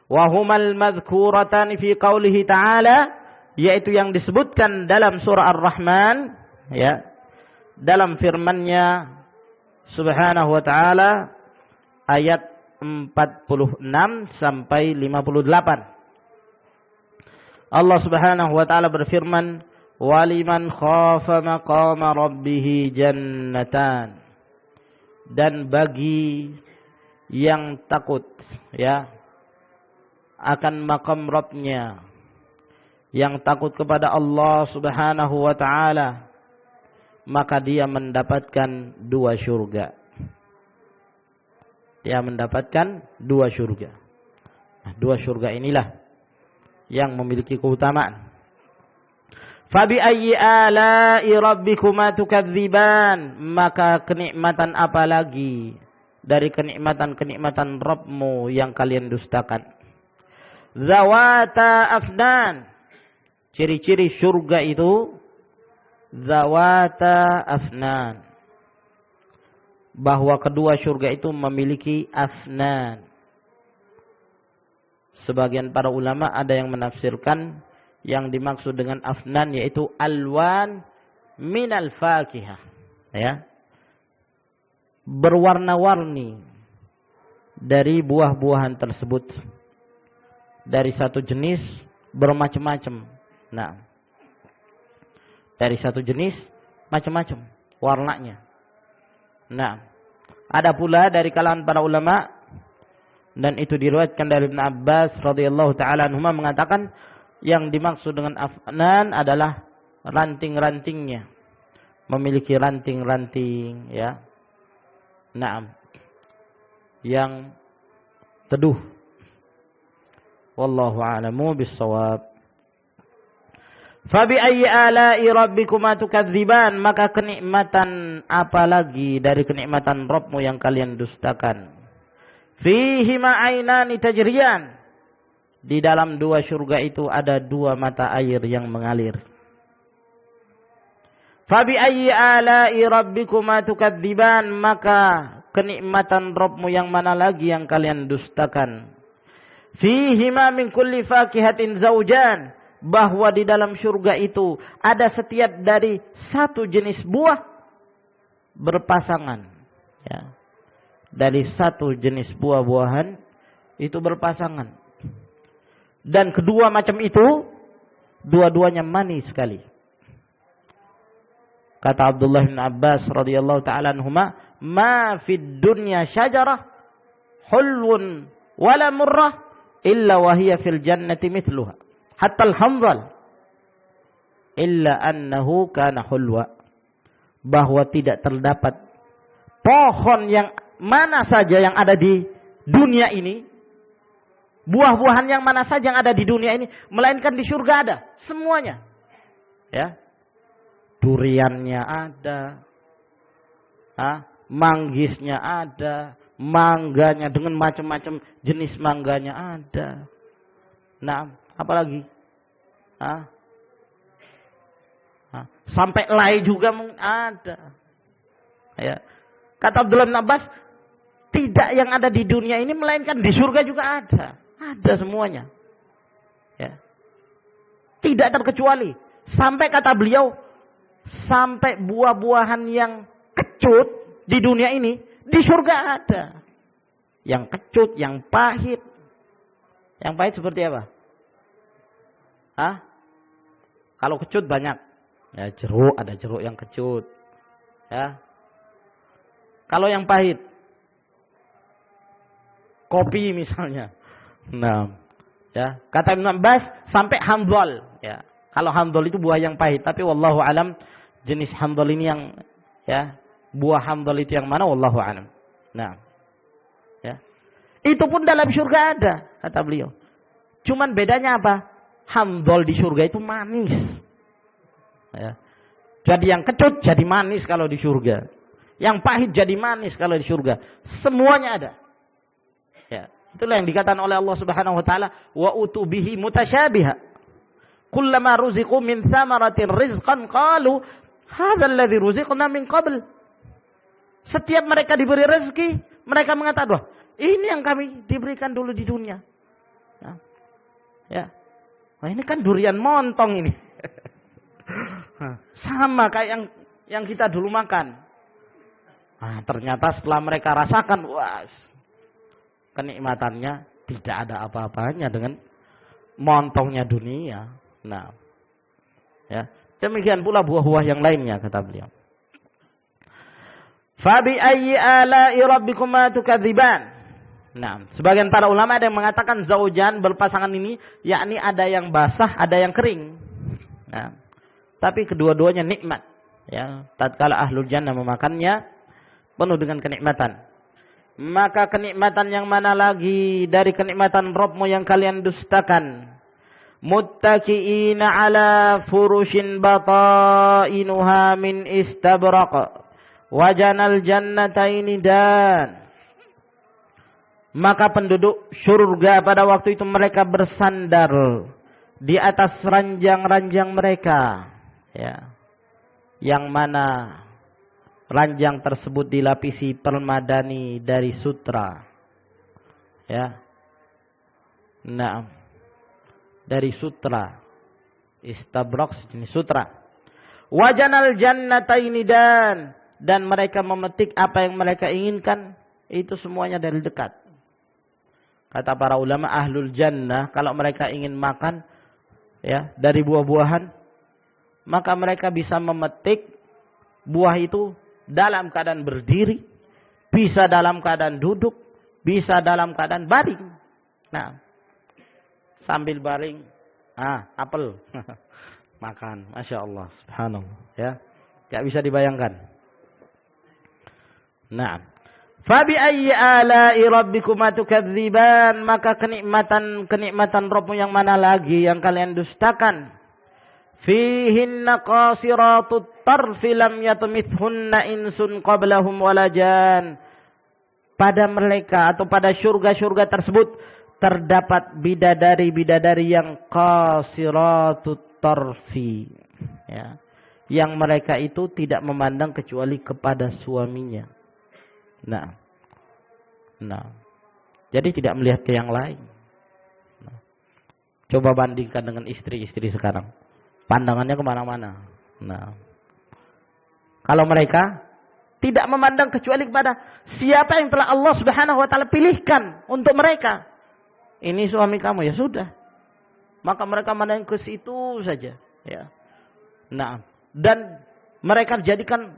Wa humal madhkuratani fi qaulihi ta'ala, yaitu yang disebutkan dalam surah Ar-Rahman, ya, dalam firman-Nya Subhanahu wa taala ayat 46 sampai 58. Allah Subhanahu wa taala berfirman, "Waliman khafa maqama rabbih jannatan." Dan bagi yang takut, ya, akan makam Rabb-Nya, yang takut kepada Allah Subhanahu wa taala, maka dia mendapatkan 2 syurga. Dia mendapatkan 2 syurga. Nah, 2 syurga inilah yang memiliki keutamaan. Fabi ayyi ala'i rabbikuma tukadziban. Maka kenikmatan apa lagi dari kenikmatan-kenikmatan Rabbmu yang kalian dustakan? Zawata afnan. Ciri-ciri syurga itu zawata afnan, bahwa kedua syurga itu memiliki afnan. Sebagian para ulama ada yang menafsirkan yang dimaksud dengan afnan yaitu alwan minal fakihah, ya, berwarna-warni dari buah-buahan tersebut, dari satu jenis bermacam-macam. Nah, dari satu jenis macam-macam warnanya. Nah, ada pula dari kalangan para ulama, dan itu diriwayatkan dari Ibn Abbas radhiyallahu taala anhuma, mengatakan yang dimaksud dengan afnan adalah ranting-rantingnya, memiliki ranting-ranting, ya. Naam, yang teduh. Wallahu a'lamu bis-shawab. Fabi ayyi ala'i rabbikuma tukadziban. Maka kenikmatan apa lagi dari kenikmatan Rabbmu yang kalian dustakan? Fihi ma'ainani tajriyan. Di dalam 2 syurga itu ada 2 mata air yang mengalir. Fabi ayyi ala'i rabbikuma tukadziban. Maka kenikmatan Rabbmu yang mana lagi yang kalian dustakan? Fihi ma min kulli fakihatin zawjan. Bahwa di dalam syurga itu ada setiap dari 1 jenis buah berpasangan, ya. Dari 1 jenis buah-buahan itu berpasangan. Dan kedua macam itu dua-duanya manis sekali. Kata Abdullah bin Abbas radhiyallahu taala anhuma, "Ma fid dunya syajarah hulwun wala murrah illa wa hiya fil jannati mithluha. Hatta al-hamdal illa annahu kana hulwa." Bahwa tidak terdapat pohon yang mana saja yang ada di dunia ini, buah-buahan yang mana saja yang ada di dunia ini, melainkan di surga ada semuanya, ya. Duriannya ada, manggisnya ada, mangganya dengan macam-macam jenis mangganya ada. Nah, apalagi? Sampai lay juga ada. Ya. Kata Abdullah bin Abbas, tidak yang ada di dunia ini melainkan di surga juga ada. Ada semuanya. Ya. Tidak terkecuali. Sampai kata beliau, sampai buah-buahan yang kecut di dunia ini di surga ada. Yang kecut, yang pahit. Yang pahit seperti apa? Kalau kecut banyak. Ya, jeruk, ada jeruk yang kecut. Ya. Kalau yang pahit, kopi misalnya. Nah, ya, kata Ibnu Abbas sampai hamdol, ya. Kalau hamdol itu buah yang pahit, tapi wallahu alam jenis hamdol ini yang, ya, buah hamdol itu yang mana wallahu alam. Nah, ya. Itu pun dalam surga ada, kata beliau. Cuman bedanya apa? Hamdol di surga itu manis. Ya. Jadi yang kecut jadi manis kalau di surga. Yang pahit jadi manis kalau di surga. Semuanya ada. Ya. Itulah yang dikatakan oleh Allah Subhanahu wa taala, wa utubihi mutasyabiha. Kullama ruziqu min thamaratin rizqan qalu hadzal ladzi ruziqna min qabl. Setiap mereka diberi rezeki, mereka mengatakan, "Wah, ini yang kami diberikan dulu di dunia." Ya. Ya. Wah, ini kan durian montong ini. Sama kayak yang kita dulu makan. Nah, ternyata setelah mereka rasakan, wah, kenikmatannya tidak ada apa-apanya dengan montongnya dunia. Nah, ya, demikian pula buah-buah yang lainnya, kata beliau. Fabi ayyi ala'i rabbikuma tukadziban. Nah, sebagian para ulama ada yang mengatakan zaujan berpasangan ini, yakni ada yang basah, ada yang kering. Nah, tapi kedua-duanya nikmat. Ya, tatkala ahlul jannah memakannya penuh dengan kenikmatan. Maka kenikmatan yang mana lagi dari kenikmatan Rabbmu yang kalian dustakan? Muttaqiina ala furushin batainuha min istabraq. Wajanal jannataini dan. Maka penduduk surga pada waktu itu mereka bersandar di atas ranjang-ranjang mereka. Ya. Yang mana ranjang tersebut dilapisi permadani dari sutra. Ya. Nah, dari sutra. Istabraq sejenis sutra. Wajanal jannataini dan mereka memetik apa yang mereka inginkan, itu semuanya dari dekat. Kata para ulama ahlul jannah, kalau mereka ingin makan, ya, dari buah-buahan, maka mereka bisa memetik buah itu dalam keadaan berdiri, bisa dalam keadaan duduk, bisa dalam keadaan baring. Nah, sambil baring, apel, makan, masya Allah, subhanallah, ya, tidak bisa dibayangkan. Nah, fabi ayyi ala'i rabbikuma tukadziban, maka kenikmatan Rabbmu yang mana lagi yang kalian dustakan? Fihinna qasiratut tarfi lam yatmithunna insun qablahum walajan. Pada mereka atau pada surga-surga tersebut terdapat bidadari-bidadari yang qasiratut tarfi, ya, yang mereka itu tidak memandang kecuali kepada suaminya. Nah, jadi tidak melihat ke yang lain. Nah, coba bandingkan dengan istri-istri sekarang, pandangannya kemana-mana. Nah, kalau mereka tidak memandang kecuali kepada siapa yang telah Allah Subhanahu Wa Taala pilihkan untuk mereka. Ini suami kamu, ya sudah. Maka mereka memandang ke situ saja. Ya. Nah, dan mereka jadikan,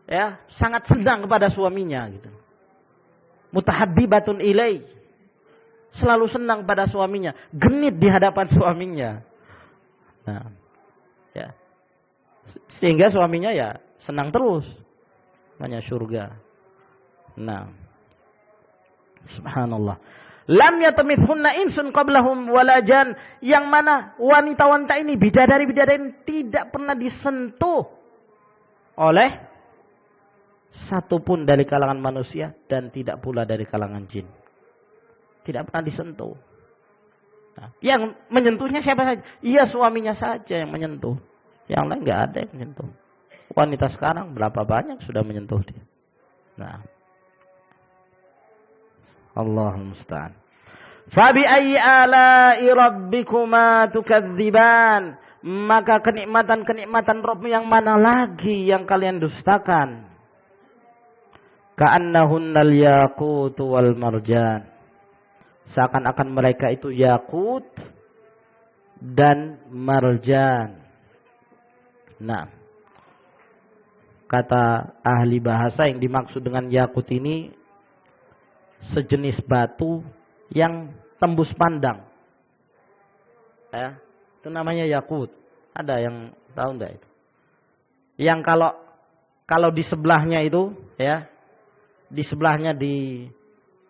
ya, sangat senang kepada suaminya gitu. Mutahabbibatun ilai. Selalu senang pada suaminya, genit di hadapan suaminya. Nah, ya. Sehingga suaminya ya senang terus. Namanya surga. Nah. Subhanallah. Lam yatamithunna insun qablahum walajan, yang mana wanita-wanita ini, bidadari-bidadari tidak pernah disentuh oleh satupun dari kalangan manusia dan tidak pula dari kalangan jin. Tidak pernah disentuh. Nah, yang menyentuhnya siapa saja? Iya, suaminya saja yang menyentuh. Yang lain nggak ada yang menyentuh. Wanita sekarang berapa banyak sudah menyentuh dia. Nah, Allahul musta'an. Fabi ayyi ala'i rabbikuma tukadziban, maka kenikmatan-kenikmatan Rabbmu yang mana lagi yang kalian dustakan? Ka'annahunnal yaqut wal marjan, seakan-akan mereka itu yakut dan marjan. Nah, kata ahli bahasa yang dimaksud dengan yakut ini sejenis batu yang tembus pandang. Ya, itu namanya yakut. Ada yang tahu enggak itu? Yang kalau di sebelahnya itu, ya, di sebelahnya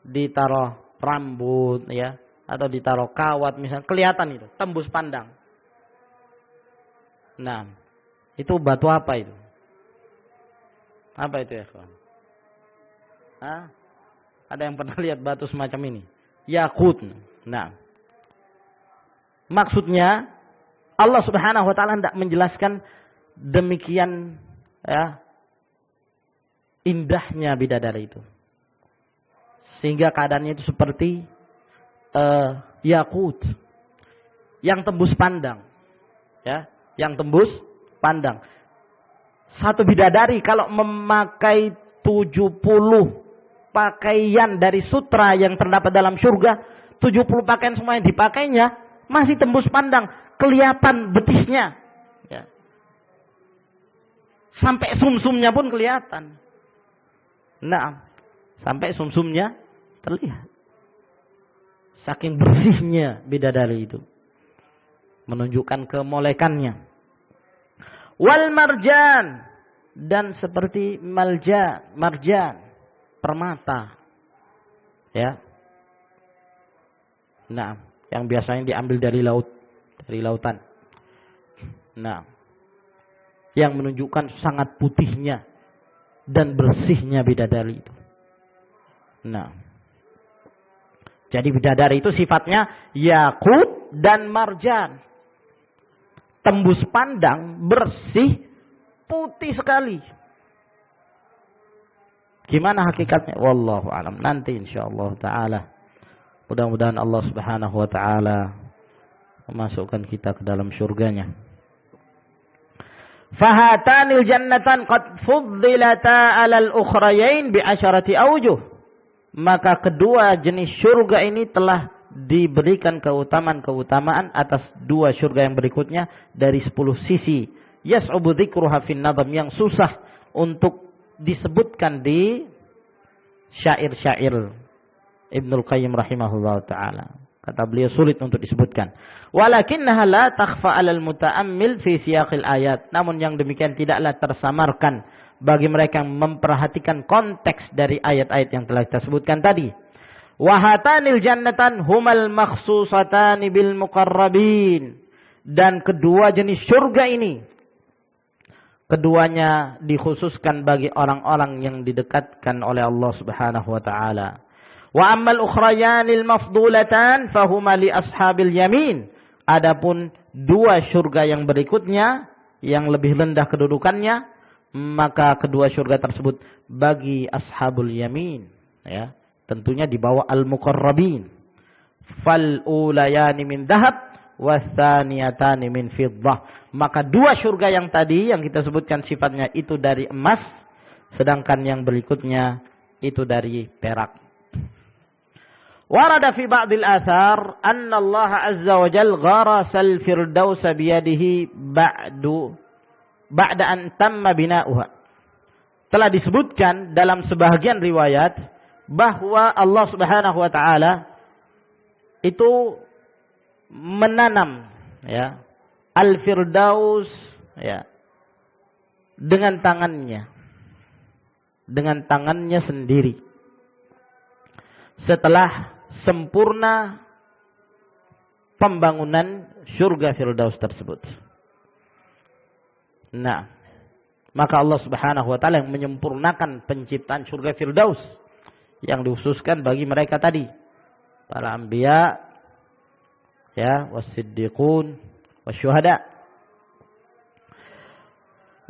ditaruh rambut, ya, atau ditaruh kawat misalnya, kelihatan itu, tembus pandang. Nah, itu batu apa itu? Apa itu ya, kawan? Hah? Ada yang pernah lihat batu semacam ini? Yakut. Nah, maksudnya Allah Subhanahu wa taala hendak menjelaskan demikian, ya, indahnya bidadari itu. Sehingga keadaannya itu seperti yakut yang tembus pandang. Ya, yang tembus pandang. Satu bidadari kalau memakai 70 pakaian dari sutra yang terdapat dalam surga, 70 pakaian semua yang dipakainya masih tembus pandang, kelihatan betisnya. Ya. Sampai sumsumnya pun kelihatan. Nah, sampai sumsumnya terlihat. Saking bersihnya bidadari itu. Menunjukkan kemolekannya. Wal marjan, dan seperti marjan, permata. Ya. Nah, yang biasanya diambil dari lautan. Nah, yang menunjukkan sangat putihnya dan bersihnya bidadari itu. Nah, jadi bidadari itu sifatnya yakut dan marjan. Tembus pandang, bersih, putih sekali. Gimana hakikatnya? Wallahu a'lam. Nanti insyaallah taala. Mudah-mudahan Allah Subhanahu wa taala memasukkan kita ke dalam surganya. Fahatanil jannatan qad fuddilata 'alal ukhrayain bi 'asharati awjuh. Maka kedua jenis surga ini telah diberikan keutamaan atas dua surga yang berikutnya dari 10 sisi. Yas'ubu dzikruha fin nadam, yang susah untuk disebutkan di syair-syair Ibnul Qayyim rahimahullah ta'ala. Kata beliau sulit untuk disebutkan. Walakinnaha la takhfa 'alal muta'ammil fi siyaqil ayat. Namun yang demikian tidaklah tersamarkan bagi mereka yang memperhatikan konteks dari ayat-ayat yang telah kita sebutkan tadi. Wahatanil jannatan humal makhsusatani bil muqarrabin. Dan kedua jenis surga ini, keduanya dikhususkan bagi orang-orang yang didekatkan oleh Allah Subhanahu wa taala. Wa ammal ukhrayanil mafdulatan fahuma li ashabil yamin. Adapun dua surga yang berikutnya yang lebih rendah kedudukannya, maka kedua surga tersebut bagi ashabul yamin, ya. Tentunya di bawah al-muqarrabin. Fal ulayani min dhahab wathaniyatani min fiddah. Maka dua surga yang tadi yang kita sebutkan sifatnya itu dari emas, sedangkan yang berikutnya itu dari perak. Warada fi ba'dil athar anna Allah azza wa jalla gharasal firdaus biyadihi ba'da an tamma bina'uha. Telah disebutkan dalam sebahagian riwayat bahwa Allah Subhanahu wa taala itu menanam, ya, al-firdaus, ya, dengan tangannya sendiri setelah sempurna pembangunan surga firdaus tersebut. Nah, maka Allah Subhanahu wa taala yang menyempurnakan penciptaan surga firdaus yang dikhususkan bagi mereka tadi, para anbiya, ya, was-siddiqun, wasyuhada.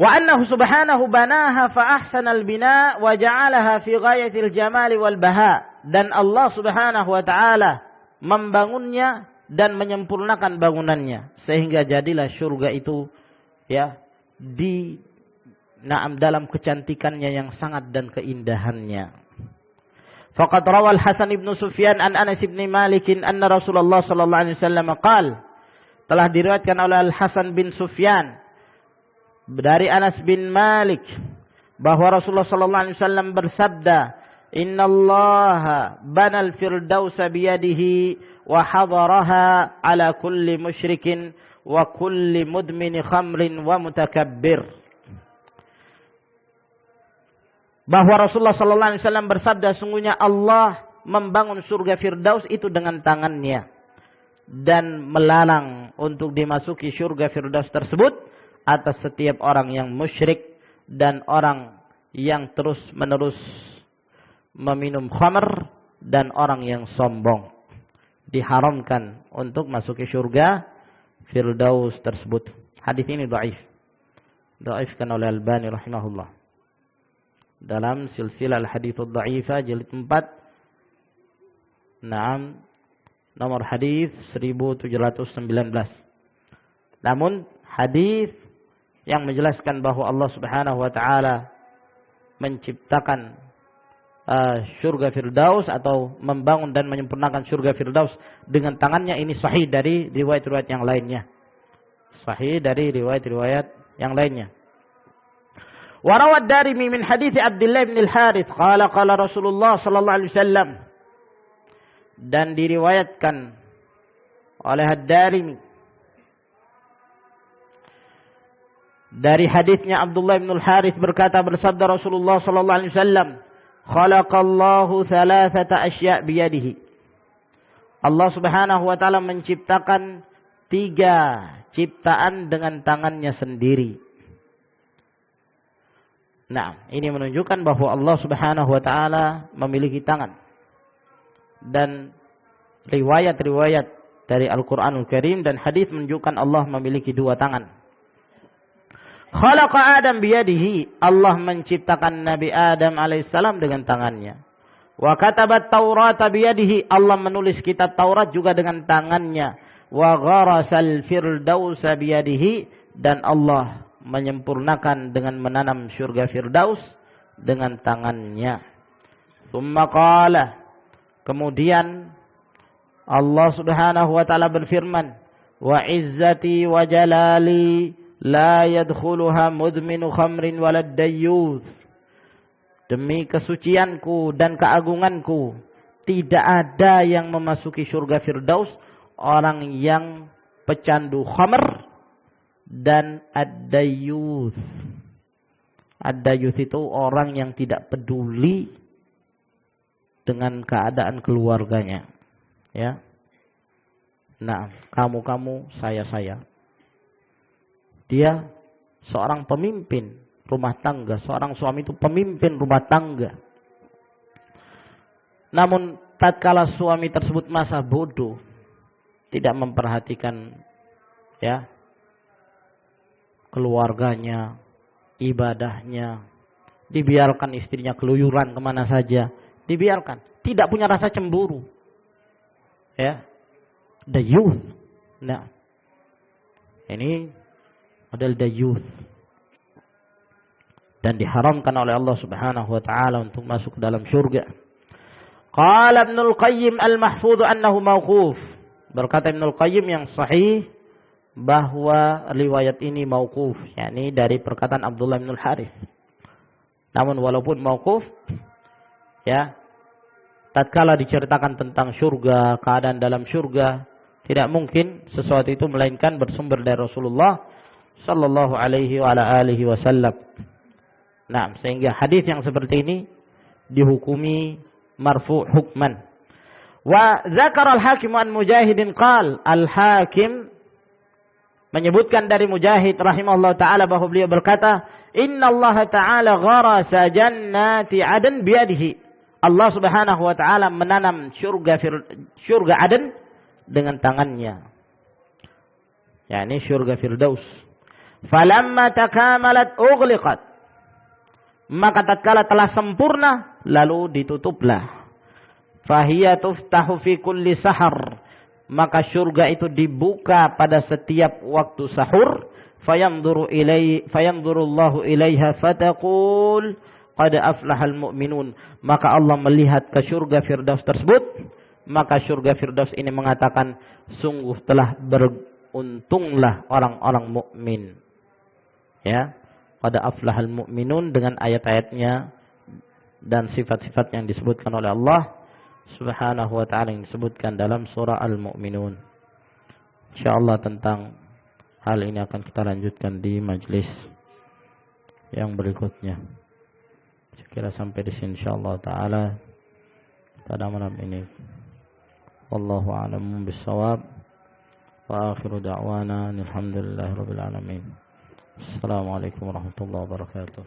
Wa annahu subhanahu banaha fa ahsana al-bina wa ja'alaha fi ghayatil jamali wal baha. Dan Allah Subhanahu wa taala membangunnya dan menyempurnakan bangunannya sehingga jadilah surga itu, ya, dalam kecantikannya yang sangat dan keindahannya. Faqad rawal Hasan ibn Sufyan an Anas ibn Malik anna Rasulullah sallallahu alaihi wasallam qala, telah diriwayatkan oleh Al Hasan bin Sufyan dari Anas bin Malik bahwa Rasulullah sallallahu alaihi wasallam bersabda, "Innallaha banal firdausa biyadihi wa hadaraha ala kulli musyrikin wa kulli mudmini khamrin wa mutakabbir." Bahwa Rasulullah sallallahu alaihi wasallam bersabda, sungguhnya Allah membangun surga Firdaus itu dengan tangannya dan melarang untuk dimasuki surga Firdaus tersebut atas setiap orang yang musyrik dan orang yang terus-menerus meminum khamr dan orang yang sombong. Diharamkan untuk masuki surga Firdaus tersebut. Hadis ini dhaif. Dhaifkan oleh Albani rahimahullah. Dalam silsilah al-hadithud dha'ifah jilid 4. Naam, nomor hadis 1719. Namun hadis yang menjelaskan bahwa Allah Subhanahu wa taala menciptakan surga Firdaus atau membangun dan menyempurnakan surga Firdaus dengan tangannya, ini sahih dari riwayat-riwayat yang lainnya. Sahih dari riwayat-riwayat yang lainnya. Wa rawad Darimi min hadits Abdullah bin Al-Harits qala qala Rasulullah sallallahu alaihi wasallam, dan diriwayatkan oleh Ad-Darimi dari hadisnya Abdullah bin Al-Harits berkata, bersabda Rasulullah sallallahu alaihi wasallam, khalaqallahu thalathata asya' biyadihi. Allah Subhanahu wa taala menciptakan 3 ciptaan dengan tangannya sendiri. Nah, ini menunjukkan bahwa Allah Subhanahu wa taala memiliki tangan. Dan riwayat-riwayat dari Al-Qur'anul Karim dan hadis menunjukkan Allah memiliki 2 tangan. Khalaqa Adam biyadihi, Allah menciptakan Nabi Adam alaihissalam dengan tangannya. Wa katabat Taurata biyadihi, Allah menulis kitab Taurat juga dengan tangannya. Wa gharasal firdausa biyadihi, dan Allah menyempurnakan dengan menanam surga Firdaus dengan tangannya. Tsumma qala, kemudian Allah Subhanahu wa taala berfirman, wa izzati wa jalali la yadkhuluha mudminu khamrin walad dayyuth. Demi kesucianku dan keagunganku, tidak ada yang memasuki surga Firdaus orang yang pecandu khamr dan ad-dayyuth. Ad-dayyuth itu orang yang tidak peduli dengan keadaan keluarganya. Ya. Nah, kamu, saya. Dia seorang pemimpin rumah tangga, seorang suami itu pemimpin rumah tangga. Namun tatkala suami tersebut masa bodoh, tidak memperhatikan ya keluarganya, ibadahnya, dibiarkan istrinya keluyuran kemana saja, dibiarkan, tidak punya rasa cemburu, ya, dayyuth. Nah, ini model dayyuth, dan diharamkan oleh Allah Subhanahu wa taala untuk masuk ke dalam surga. Qala Ibnul Qayyim al-mahfudh annahu mauquf. Berkata Ibnul Qayyim yang sahih bahwa riwayat ini mauquf, yakni dari perkataan Abdullah bin Al-Harits. Namun walaupun mauquf, ya, tatkala diceritakan tentang surga, keadaan dalam surga, tidak mungkin sesuatu itu melainkan bersumber dari Rasulullah sallallahu alaihi wa ala alihi wasallam. Nah, sehingga hadis yang seperti ini dihukumi marfu' hukman. Wa dzakara al-Hakim an Mujahidin qala, al-Hakim menyebutkan dari Mujahid rahimahullah ta'ala bahwa beliau berkata, Inna Allah ta'ala gharasa jannati adan biyadihi. Allah Subhanahu wa ta'ala menanam surga Aden dengan tangannya, yakni surga Firdaus. Falamma takamalat ughliqat, maka tatkala telah sempurna lalu ditutuplah. Fahiya tuftahu fi kulli sahar, maka surga itu dibuka pada setiap waktu sahur. Fayanzurullahu ilaiha fataqul qad aflahal mu'minun, maka Allah melihat ke surga Firdaus tersebut, maka surga Firdaus ini mengatakan, sungguh telah beruntunglah orang-orang mukmin. Ya, qad aflahal mu'minun dengan ayat-ayatnya dan sifat-sifat yang disebutkan oleh Allah Subhanahu wa taala yang disebutkan dalam surah Al-Mu'minun. Insyaallah tentang hal ini akan kita lanjutkan di majlis yang berikutnya. Saya kira sampai di sini insyaallah taala pada malam ini. Wallahu a'lam bissawab. Wa akhiru da'wana alhamdulillahirabbil alamin. Assalamualaikum warahmatullahi wabarakatuh.